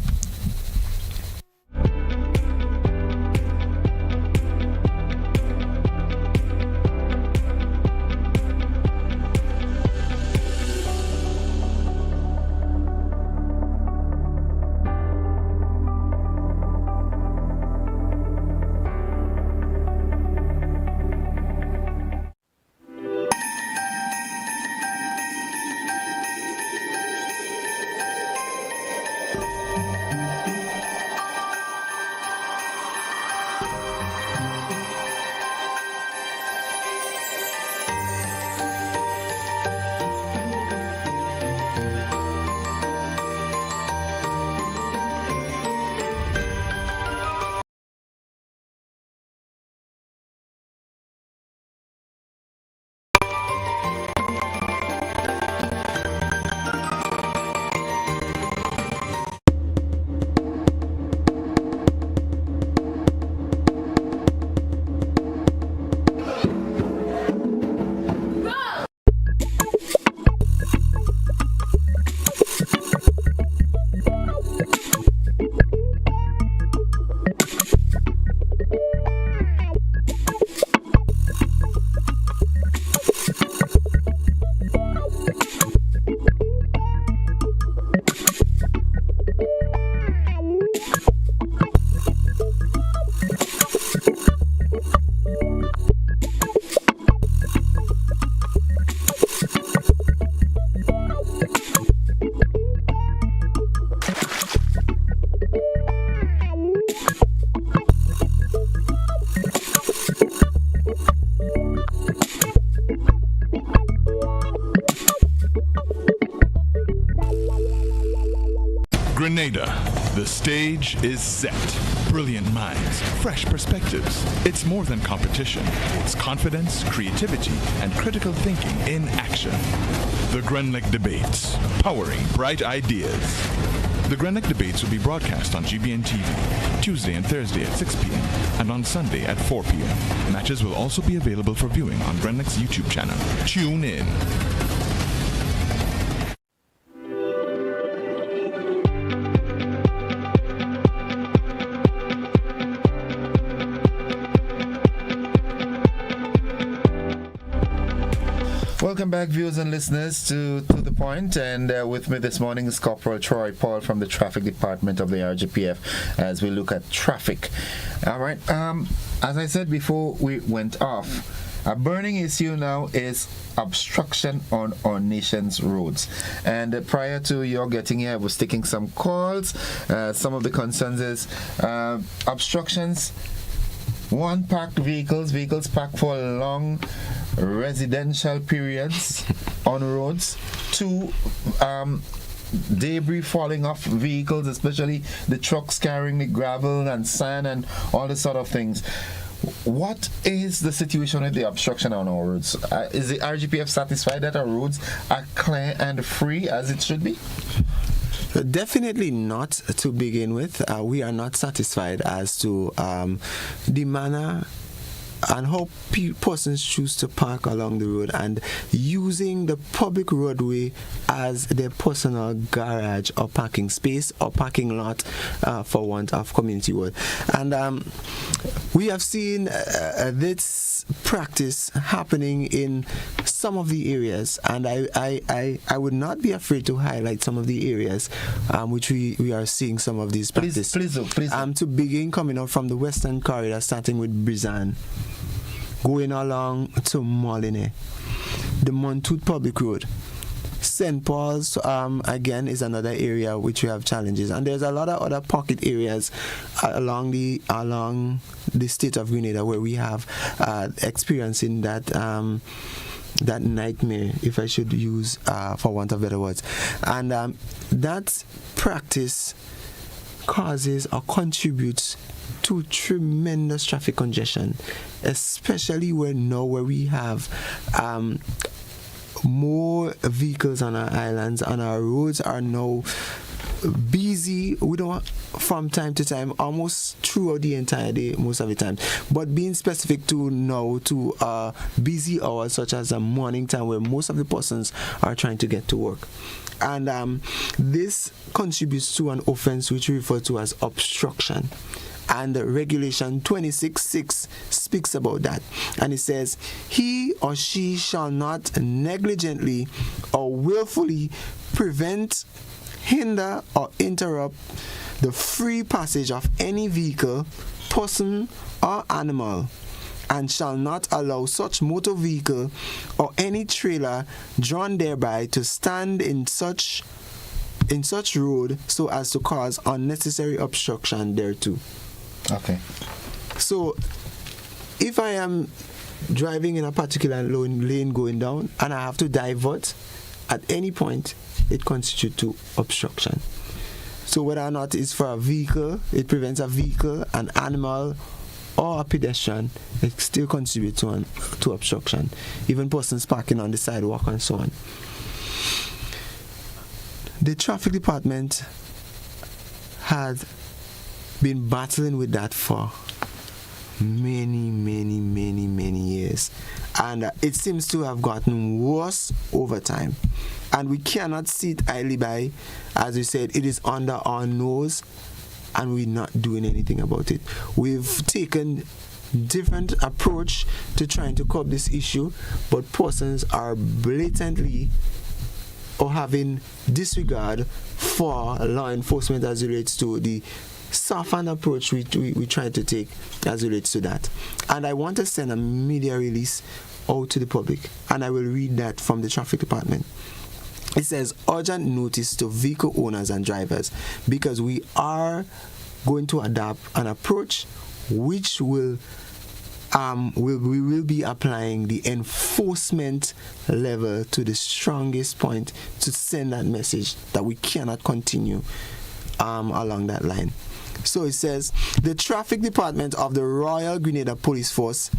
Grenada, the stage is set. Brilliant minds, fresh perspectives. It's more than competition. It's confidence, creativity, and critical thinking in action. The Grenlick Debates, powering bright ideas. The Greenock debates will be broadcast on GBN TV, Tuesday and Thursday at 6 p.m. and on Sunday at 4 p.m. Matches will also be available for viewing on Greenock's YouTube channel. Tune in. Welcome back, viewers and listeners, to The Point. And with me this morning is Corporal Troy Paul from the Traffic Department of the RGPF as we look at traffic. All right. As I said before we went off, a burning issue now is obstruction on our nation's roads. And prior to your getting here, I was taking some calls. Some of the concerns is obstructions. One, parked vehicles parked for long residential periods on roads. Two, debris falling off vehicles, especially the trucks carrying the gravel and sand and all the sort of things. What is the situation with the obstruction on our roads? Is the RGPF satisfied that our roads are clear and free as it should be? Definitely not to begin with. We are not satisfied as to the manner and how persons choose to park along the road and using the public roadway as their personal garage or parking space or parking lot for want of community road. And we have seen this practice happening in some of the areas, and I would not be afraid to highlight some of the areas which we are seeing some of these practices. Please do. To begin, coming up from the Western Corridor, starting with Brizan, going along to Molineux, the Montoute Public Road. St. Paul's, again, is another area which we have challenges. And there's a lot of other pocket areas along the state of Grenada where we have experiencing that nightmare, if I should use for want of better words. And that practice causes or contributes to tremendous traffic congestion, especially where we have more vehicles on our islands and our roads are now busy. We don't, from time to time, almost throughout the entire day, most of the time, but being specific to now to busy hours such as the morning time where most of the persons are trying to get to work. And this contributes to an offense which we refer to as obstruction. And Regulation 26.6 speaks about that. And it says, he or she shall not negligently or willfully prevent, hinder, or interrupt the free passage of any vehicle, person, or animal, and shall not allow such motor vehicle or any trailer drawn thereby to stand in such road so as to cause unnecessary obstruction thereto. Okay. So, if I am driving in a particular lane going down and I have to divert at any point, it constitutes to obstruction. So, whether or not it's for a vehicle, it prevents a vehicle, an animal, or a pedestrian, it still contributes to obstruction. Even persons parking on the sidewalk and so on. The traffic department had been battling with that for many years, and it seems to have gotten worse over time, and we cannot sit idly by. As we said, it is under our nose and we're not doing anything about it. We've taken different approach to trying to curb this issue, but persons are blatantly or having disregard for law enforcement as it relates to the softened approach we try to take as it relates to that. And I want to send a media release out to the public, and I will read that from the traffic department. It says, urgent notice to vehicle owners and drivers, because we are going to adopt an approach which we will be applying the enforcement level to the strongest point to send that message that we cannot continue along that line. So it says, the traffic department of the Royal Grenada Police Force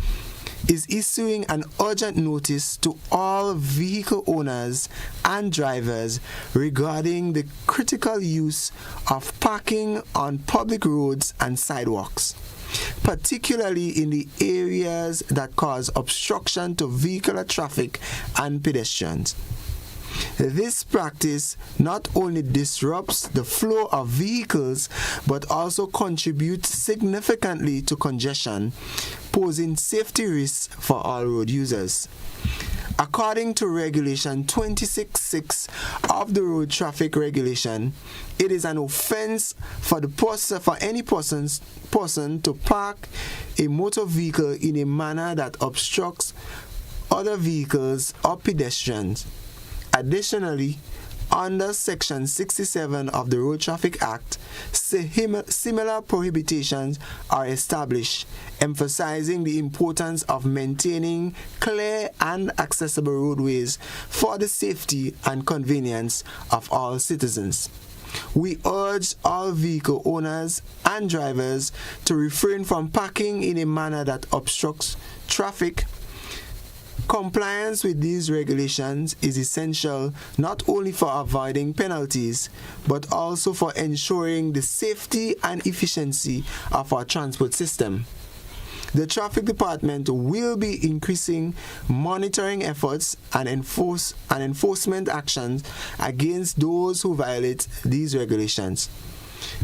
is issuing an urgent notice to all vehicle owners and drivers regarding the critical use of parking on public roads and sidewalks, particularly in the areas that cause obstruction to vehicular traffic and pedestrians. This practice not only disrupts the flow of vehicles but also contributes significantly to congestion, posing safety risks for all road users. According to Regulation 26.6 of the Road Traffic Regulation, it is an offense for any person to park a motor vehicle in a manner that obstructs other vehicles or pedestrians. Additionally, under Section 67 of the Road Traffic Act, similar prohibitions are established, emphasizing the importance of maintaining clear and accessible roadways for the safety and convenience of all citizens. We urge all vehicle owners and drivers to refrain from parking in a manner that obstructs traffic. Compliance with these regulations is essential not only for avoiding penalties, but also for ensuring the safety and efficiency of our transport system. The Traffic Department will be increasing monitoring efforts and enforcement actions against those who violate these regulations.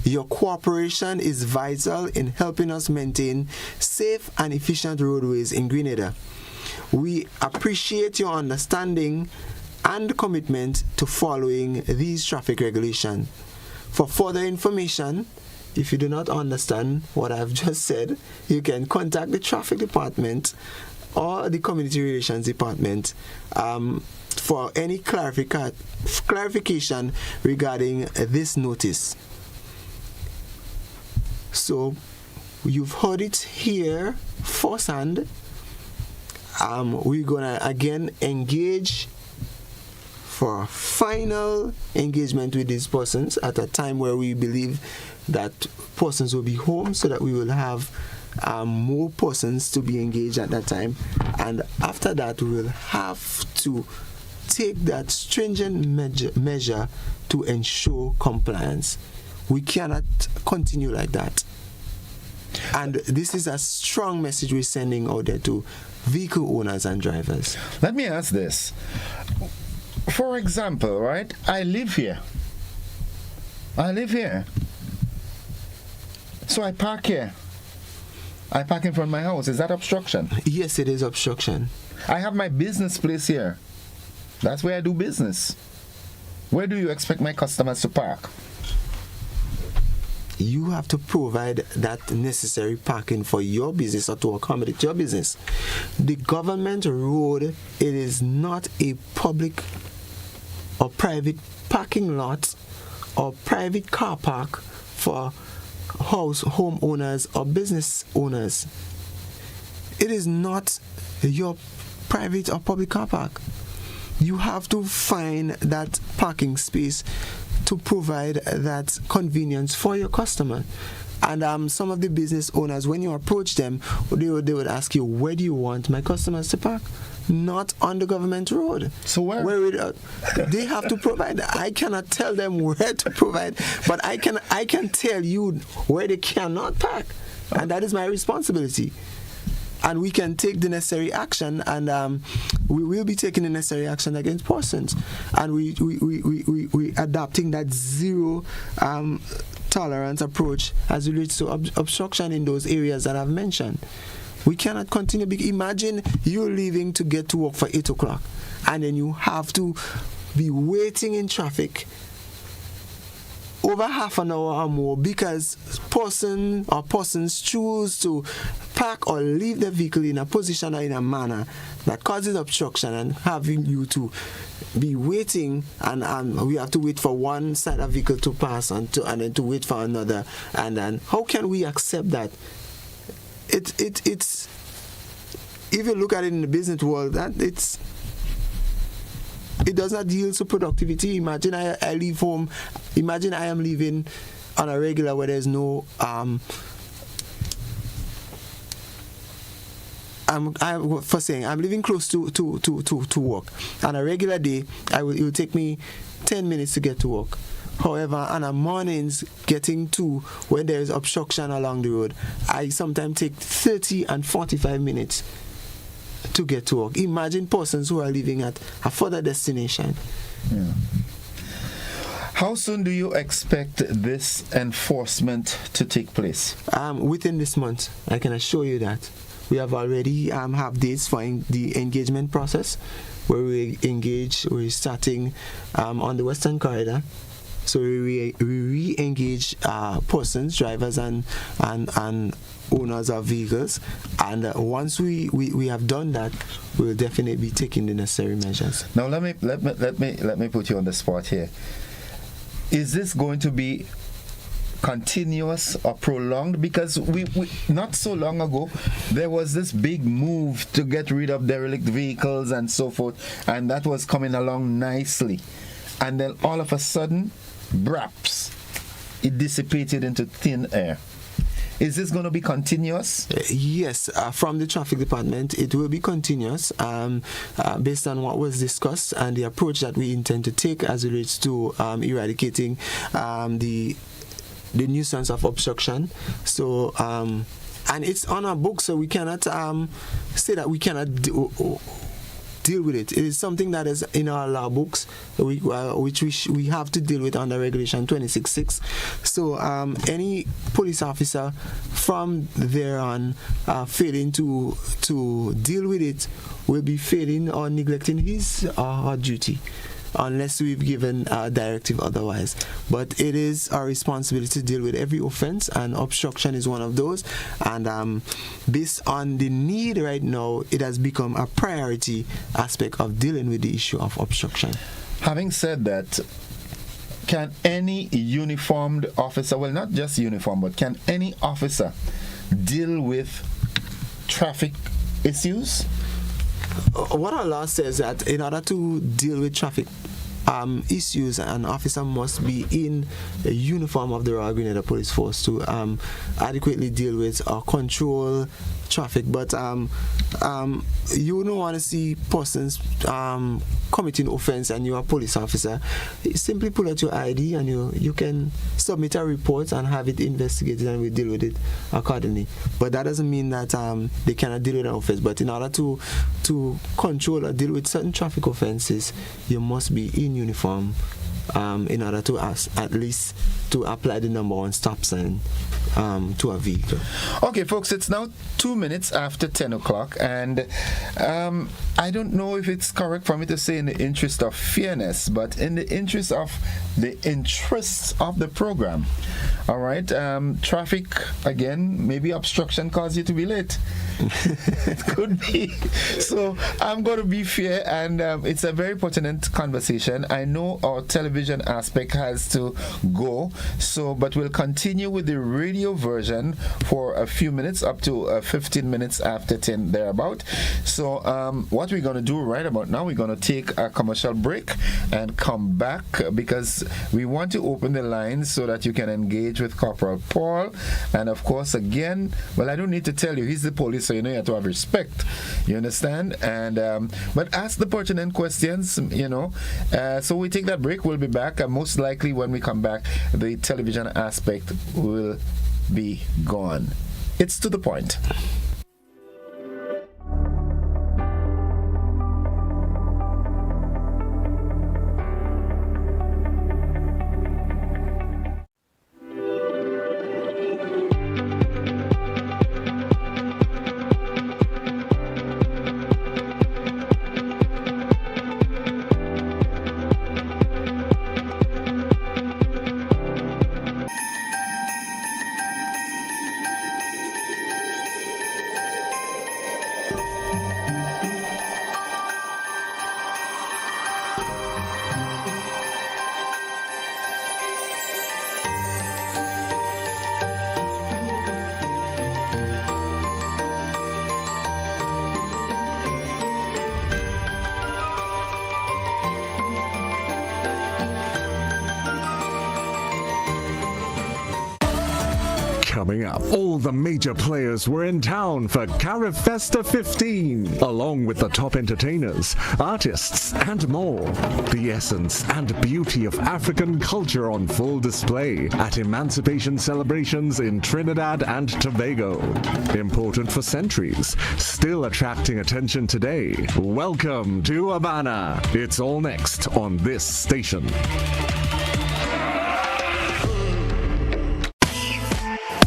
Your cooperation is vital in helping us maintain safe and efficient roadways in Grenada. We appreciate your understanding and commitment to following these traffic regulations. For further information, if you do not understand what I've just said, you can contact the Traffic Department or the Community Relations Department for any clarification regarding this notice. So, you've heard it here firsthand. We're gonna again engage for final engagement with these persons at a time where we believe that persons will be home, so that we will have more persons to be engaged at that time. And after that, we will have to take that stringent measure to ensure compliance. We cannot continue like that. And this is a strong message we're sending out there to vehicle owners and drivers. Let me ask this. For example, right, I live here. So I park here. I park in front of my house. Is that obstruction? Yes, it is obstruction. I have my business place here. That's where I do business. Where do you expect my customers to park? You have to provide that necessary parking for your business or to accommodate your business. The government road, it is not a public or private parking lot or private car park for homeowners or business owners. It is not your private or public car park. You have to find that parking space to provide that convenience for your customer. And some of the business owners, when you approach them, they would ask you, where do you want my customers to park? Not on the government road. So where? They have to provide. I cannot tell them where to provide, but I can tell you where they cannot park, and that is my responsibility. And we can take the necessary action, and we will be taking the necessary action against persons. And we adopting that zero tolerance approach as it relates to obstruction in those areas that I've mentioned. We cannot continue. Imagine you're leaving to get to work for 8 o'clock, and then you have to be waiting in traffic over half an hour or more because persons choose to park or leave the vehicle in a position or in a manner that causes obstruction, and having you to be waiting, and we have to wait for one side of vehicle to pass and then to wait for another, and then how can we accept that? It's if you look at it in the business world, that it does not yield to productivity. Imagine I leave home. Imagine I am leaving on a regular where there's no I'm living close to work. On a regular day, it will take me 10 minutes to get to work. However, on a mornings, getting to when there is obstruction along the road, I sometimes take 30 and 45 minutes to get to work. Imagine persons who are living at a further destination. Yeah. How soon do you expect this enforcement to take place? Within this month, I can assure you that. We have already have dates for the engagement process, where we're starting on the Western Corridor. So we re-engage persons, drivers and owners of vehicles, and once we have done that, we'll definitely be taking the necessary measures. Now let me put you on the spot here. Is this going to be continuous or prolonged? Because we not so long ago there was this big move to get rid of derelict vehicles and so forth, and that was coming along nicely, and then all of a sudden, braps, it dissipated into thin air. Is this going to be continuous? Yes, from the traffic department, it will be continuous based on what was discussed and the approach that we intend to take as it relates to eradicating the nuisance of obstruction. So, and it's on our book, so we cannot say that we cannot deal with it. It is something that is in our law books, which we have to deal with under Regulation 26.6. So any police officer from there on failing to deal with it will be failing or neglecting his or her duty, unless we've given a directive otherwise. But it is our responsibility to deal with every offense, and obstruction is one of those. And based on the need right now, it has become a priority aspect of dealing with the issue of obstruction. Having said that, can any uniformed officer, well, not just uniform, but can any officer deal with traffic issues? What our law says that in order to deal with traffic issues, an officer must be in a uniform of the Royal Grenada Police Force to adequately deal with or control traffic. But you don't want to see persons committing offense and you're a police officer. You simply pull out your ID and you can submit a report and have it investigated, and we deal with it accordingly. But that doesn't mean that they cannot deal with an offense. But in order to control or deal with certain traffic offenses, you must be in uniform in order to at least to apply the number 1 stop sign to a vehicle. Okay, folks, it's now 2 minutes after 10 o'clock, and I don't know if it's correct for me to say in the interest of fairness, but in the interest of the program. All right, traffic, again, maybe obstruction caused you to be late. It could be. So I'm going to be fair, and it's a very pertinent conversation. I know our television aspect has to go, but we'll continue with the radio version for a few minutes, up to 15 minutes after 10 thereabout. So what we're going to do right about now, we're going to take a commercial break and come back, because we want to open the lines so that you can engage with Corporal Paul. And of course, again, well, I don't need to tell you, he's the police, so you know you have to have respect. You understand? And but ask the pertinent questions, you know. So we take that break. We'll be back, and most likely when we come back, the television aspect will be gone. It's to the point. Coming up, all the major players were in town for Carib Festa 15, along with the top entertainers, artists, and more. The essence and beauty of African culture on full display at emancipation celebrations in Trinidad and Tobago. Important for centuries, still attracting attention today. Welcome to Havana. It's all next on this station.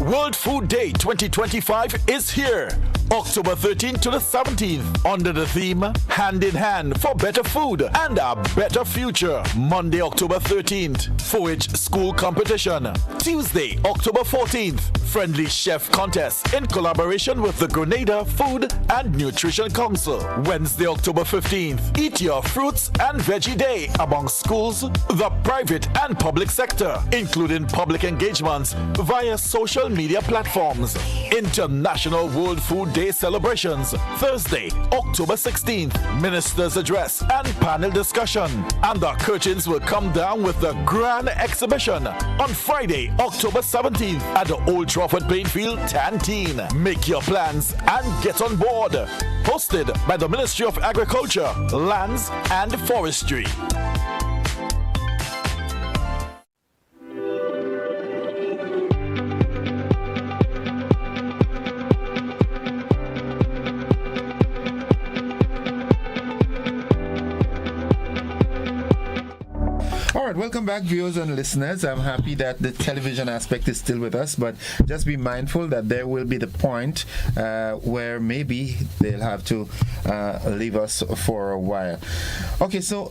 World Food Day 2025 is here. October 13th to the 17th, under the theme Hand in Hand for Better Food and a Better Future. Monday, October 13th, 4-H School Competition. Tuesday, October 14th, Friendly Chef Contest in collaboration with the Grenada Food and Nutrition Council. Wednesday, October 15th, Eat Your Fruits and Veggie Day among schools, the private and public sector, including public engagements via social media platforms. International World Food Day celebrations. Thursday, October 16th, Minister's Address and panel discussion. And the curtains will come down with the grand exhibition on Friday, October 17th at the Old Trafford Plainfield Canteen. Make your plans and get on board. Hosted by the Ministry of Agriculture, Lands and Forestry. All right, welcome back, viewers and listeners. I'm happy that the television aspect is still with us, but just be mindful that there will be the point where maybe they'll have to leave us for a while. Okay, so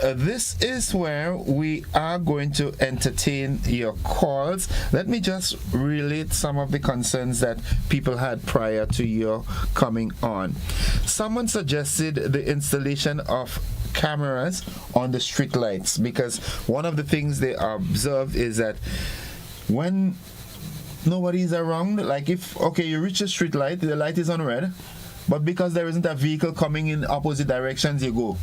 this is where we are going to entertain your calls. Let me just relate some of the concerns that people had prior to your coming on. Someone suggested the installation of cameras on the street lights, because one of the things they observed is that when nobody's around, like if you reach a street light, the light is on red, but because there isn't a vehicle coming in opposite directions, you go.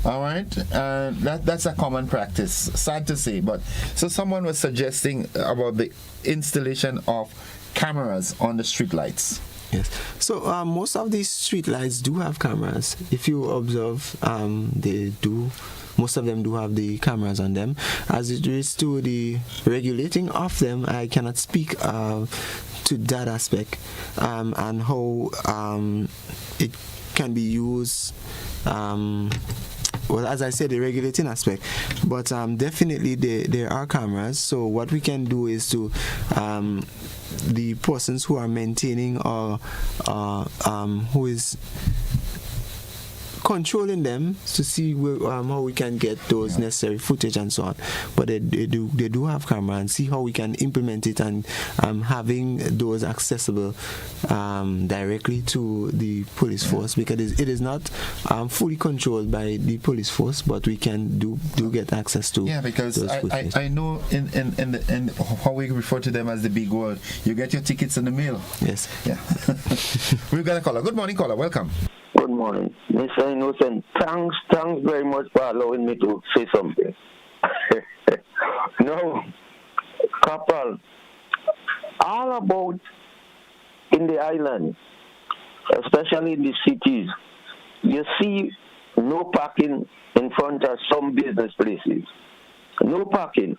All right, that's a common practice. Sad to say, but so someone was suggesting about the installation of cameras on the street lights. Yes. So most of these street lights do have cameras. If you observe, they do. Most of them do have the cameras on them. As it relates to the regulating of them, I cannot speak to that aspect and how it can be used. Well, as I said, the regulating aspect, but definitely there are cameras. So what we can do is to the persons who are maintaining or who is controlling them to see how we can get those necessary footage and so on. But they do have camera, and see how we can implement it and having those accessible directly to the police force, because it is not fully controlled by the police force, but we can do get access to. Yeah, because those I know in how we refer to them as the big world, you get your tickets in the mail. Yes. Yeah. We've got a caller. Good morning, caller. Welcome. Good morning. Mr. Innocent, thanks very much for allowing me to say something. No, Corporal, all about in the island, especially in the cities, you see no parking in front of some business places. No parking.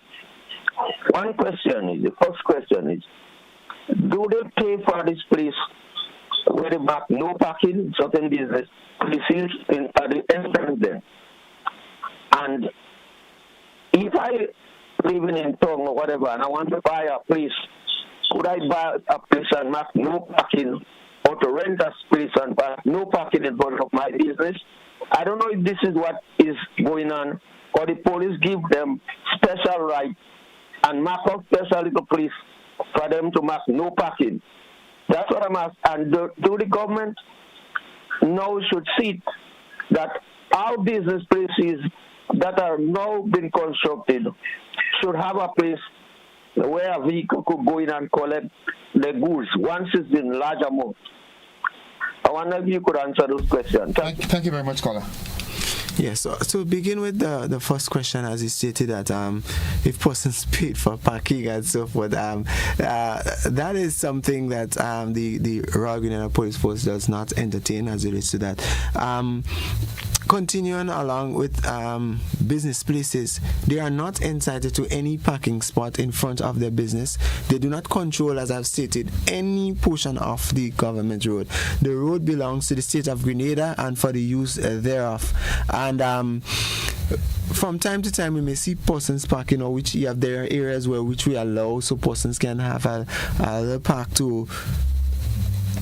The first question is, do they pay for this place where they mark no parking, certain business places at the entrance there? And if I living in town or whatever and I want to buy a place, could I buy a place and mark no parking, or to rent a space and mark no parking in front of my business? I don't know if this is what is going on, or the police give them special right and mark out special little place for them to mark no parking. That's what I'm asking. And do the government now should see that our business places that are now being constructed should have a place where a vehicle could go in and collect the goods once it's in large amount. I wonder if you could answer those questions. Thank you very much, caller. Yes, so to begin with the first question, as you stated that if persons paid for parking and so forth, that is something that the Royal Grenada Police Force does not entertain as it relates to that. Continuing along with business places, they are not entitled to any parking spot in front of their business. They do not control, as I've stated, any portion of the government road. The road belongs to the state of Grenada and for the use thereof. And from time to time, we may see persons parking, or which you have there are areas where which we allow so persons can have a little park to,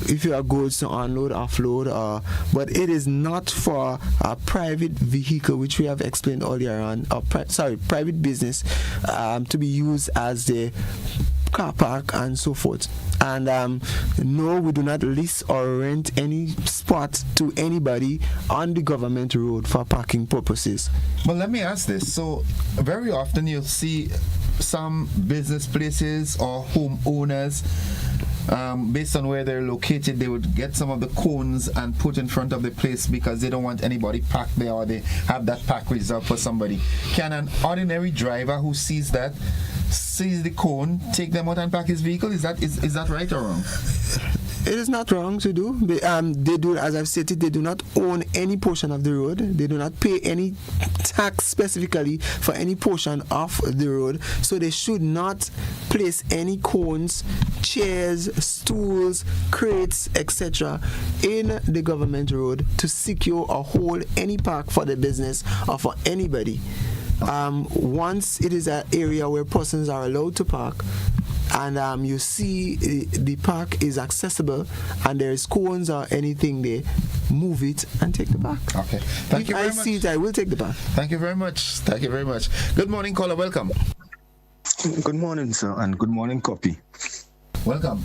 if you are goods to unload, offload, but it is not for a private vehicle, which we have explained earlier on, or private business to be used as the car park and so forth. And no, we do not lease or rent any spot to anybody on the government road for parking purposes. Well, let me ask this. So very often you'll see some business places or homeowners, based on where they're located, they would get some of the cones and put in front of the place because they don't want anybody parked there, or they have that park reserved for somebody. Can an ordinary driver who sees the cone take them out and park his vehicle? Is that right or wrong? It is not wrong to do. They do, as I've stated, they do not own any portion of the road. They do not pay any tax specifically for any portion of the road. So they should not place any cones, chairs, stools, crates, etc. in the government road to secure or hold any park for the business or for anybody. Once it is an area where persons are allowed to park, and you see the park is accessible and there is cones or anything there, move it and take the park. Okay. Thank you very much. If I see it, I will take the park. Thank you very much. Thank you very much. Good morning, caller. Welcome. Good morning, sir, and good morning, Copy. Welcome.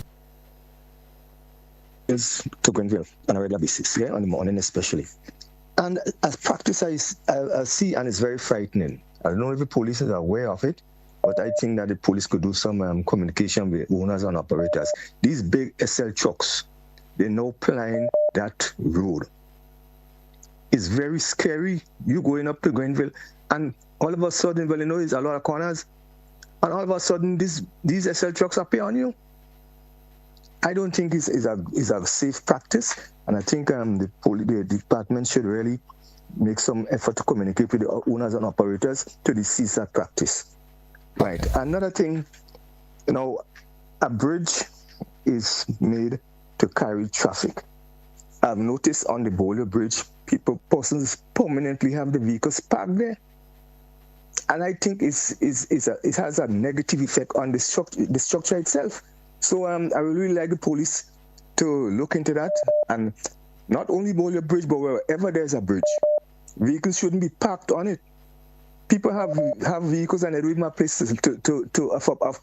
It's to Grenville on a regular basis, on the morning especially. And as practice, I see, and it's very frightening. I don't know if the police are aware of it, but I think that the police could do some communication with owners and operators. These big SL trucks, they're now plying that road. It's very scary. You going up to Grenville, and all of a sudden, there's a lot of corners, and all of a sudden, these SL trucks appear on you. I don't think it's a safe practice, and I think the department should really make some effort to communicate with the owners and operators to cease that practice. Right. Another thing, a bridge is made to carry traffic. I've noticed on the Boulder Bridge, persons permanently have the vehicles parked there, and I think it has a negative effect on the structure itself. So I would really like the police to look into that, and not only Boulder Bridge, but wherever there's a bridge, vehicles shouldn't be parked on it. People have vehicles and they don't even have places a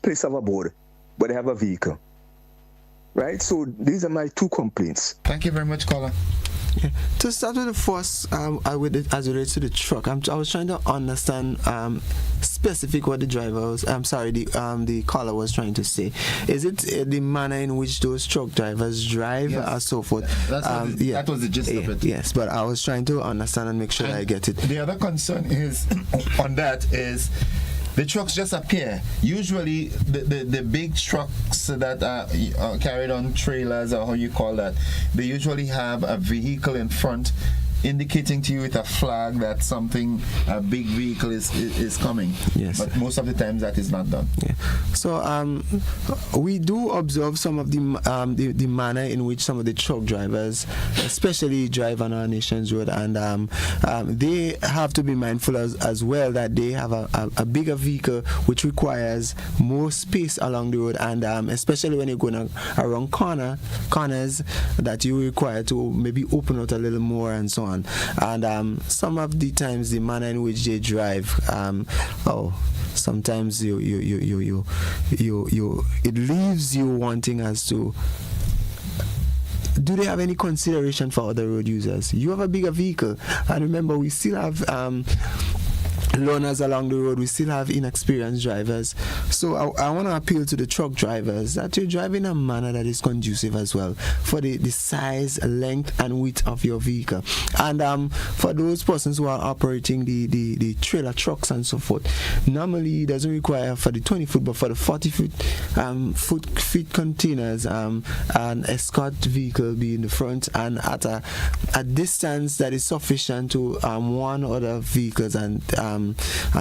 place of abode, but they have a vehicle. Right? So these are my two complaints. Thank you very much, caller. Yeah. To start with the first, as it relates to the truck, I was trying to understand specific what the the caller was trying to say. Is it the manner in which those truck drivers drive, or so forth? That was the gist of it. Yes, but I was trying to understand and make sure that I get it. The other concern is on that is the trucks just appear. Usually, the big trucks that are carried on trailers, or how you call that, they usually have a vehicle in front indicating to you with a flag that a big vehicle is coming. Yes. But most of the times that is not done. Yeah. So we do observe some of the manner in which some of the truck drivers, especially drive on our nation's road, and they have to be mindful as well that they have a bigger vehicle which requires more space along the road, and especially when you're going around corners that you require to maybe open out a little more and so on. And some of the times the manner in which they drive, sometimes it leaves you wanting as to, do they have any consideration for other road users? You have a bigger vehicle, and remember, we still have learners along the road. We still have inexperienced drivers. So I want to appeal to the truck drivers that you drive in a manner that is conducive as well for the size, length, and width of your vehicle. And for those persons who are operating the trailer trucks and so forth, normally it doesn't require for the 20 foot, but for the 40 feet containers, an escort vehicle be in the front and at a distance that is sufficient to warn other vehicles and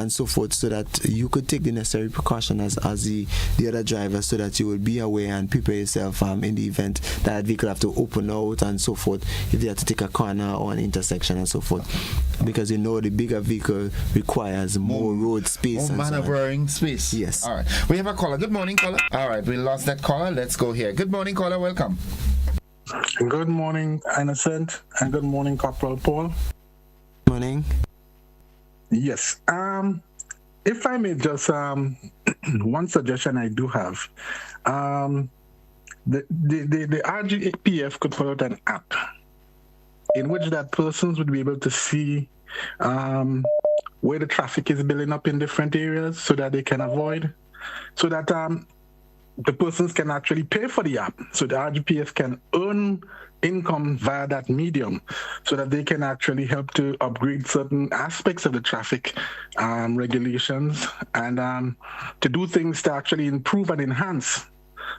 so forth, so that you could take the necessary precaution as the other driver, so that you will be aware and prepare yourself in the event that vehicle have to open out and so forth, if they have to take a corner or an intersection and so forth, because you know the bigger vehicle requires more road space, more maneuvering space. Yes. All right, we have a caller. Good morning, caller. All right, we lost that caller. Let's go here. Good morning, caller. Welcome. Good morning, Innocent, and good morning, Corporal Paul. Morning. Yes. If I may just one suggestion I do have. The RGPF could put out an app in which that persons would be able to see where the traffic is building up in different areas, so that they can avoid, so that the persons can actually pay for the app, so the RGPF can earn income via that medium, so that they can actually help to upgrade certain aspects of the traffic regulations, and to do things to actually improve and enhance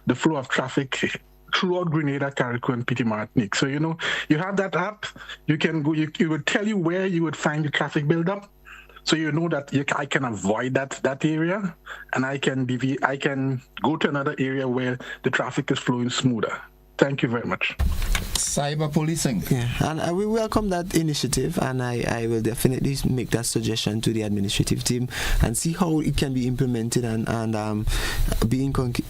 the flow of traffic throughout Grenada, Carriacou, and Petite Martinique. So, you have that app, you can go, it would tell you where you would find the traffic buildup. So you know that I can avoid that area, and I can go to another area where the traffic is flowing smoother. Thank you very much. Cyber policing. Yeah, and we welcome that initiative, and I will definitely make that suggestion to the administrative team and see how it can be implemented and be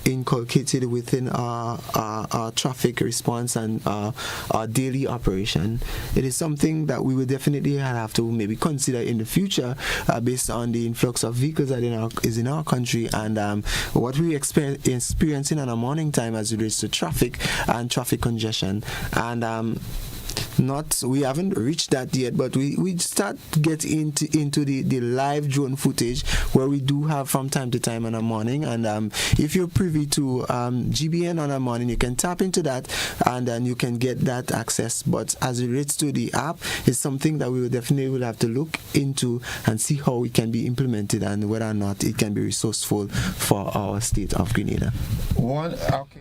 inculcated within our traffic response and our daily operation. It is something that we will definitely have to maybe consider in the future, based on the influx of vehicles that is in our country, and what we experiencing in our morning time as it relates to traffic and traffic congestion. And we haven't reached that yet, but we start to get into the live drone footage, where we do have from time to time in the morning. And if you're privy to GBN on a morning, you can tap into that, and then you can get that access. But as it relates to the app, it's something that we will definitely have to look into and see how it can be implemented, and whether or not it can be resourceful for our state of Grenada. Okay.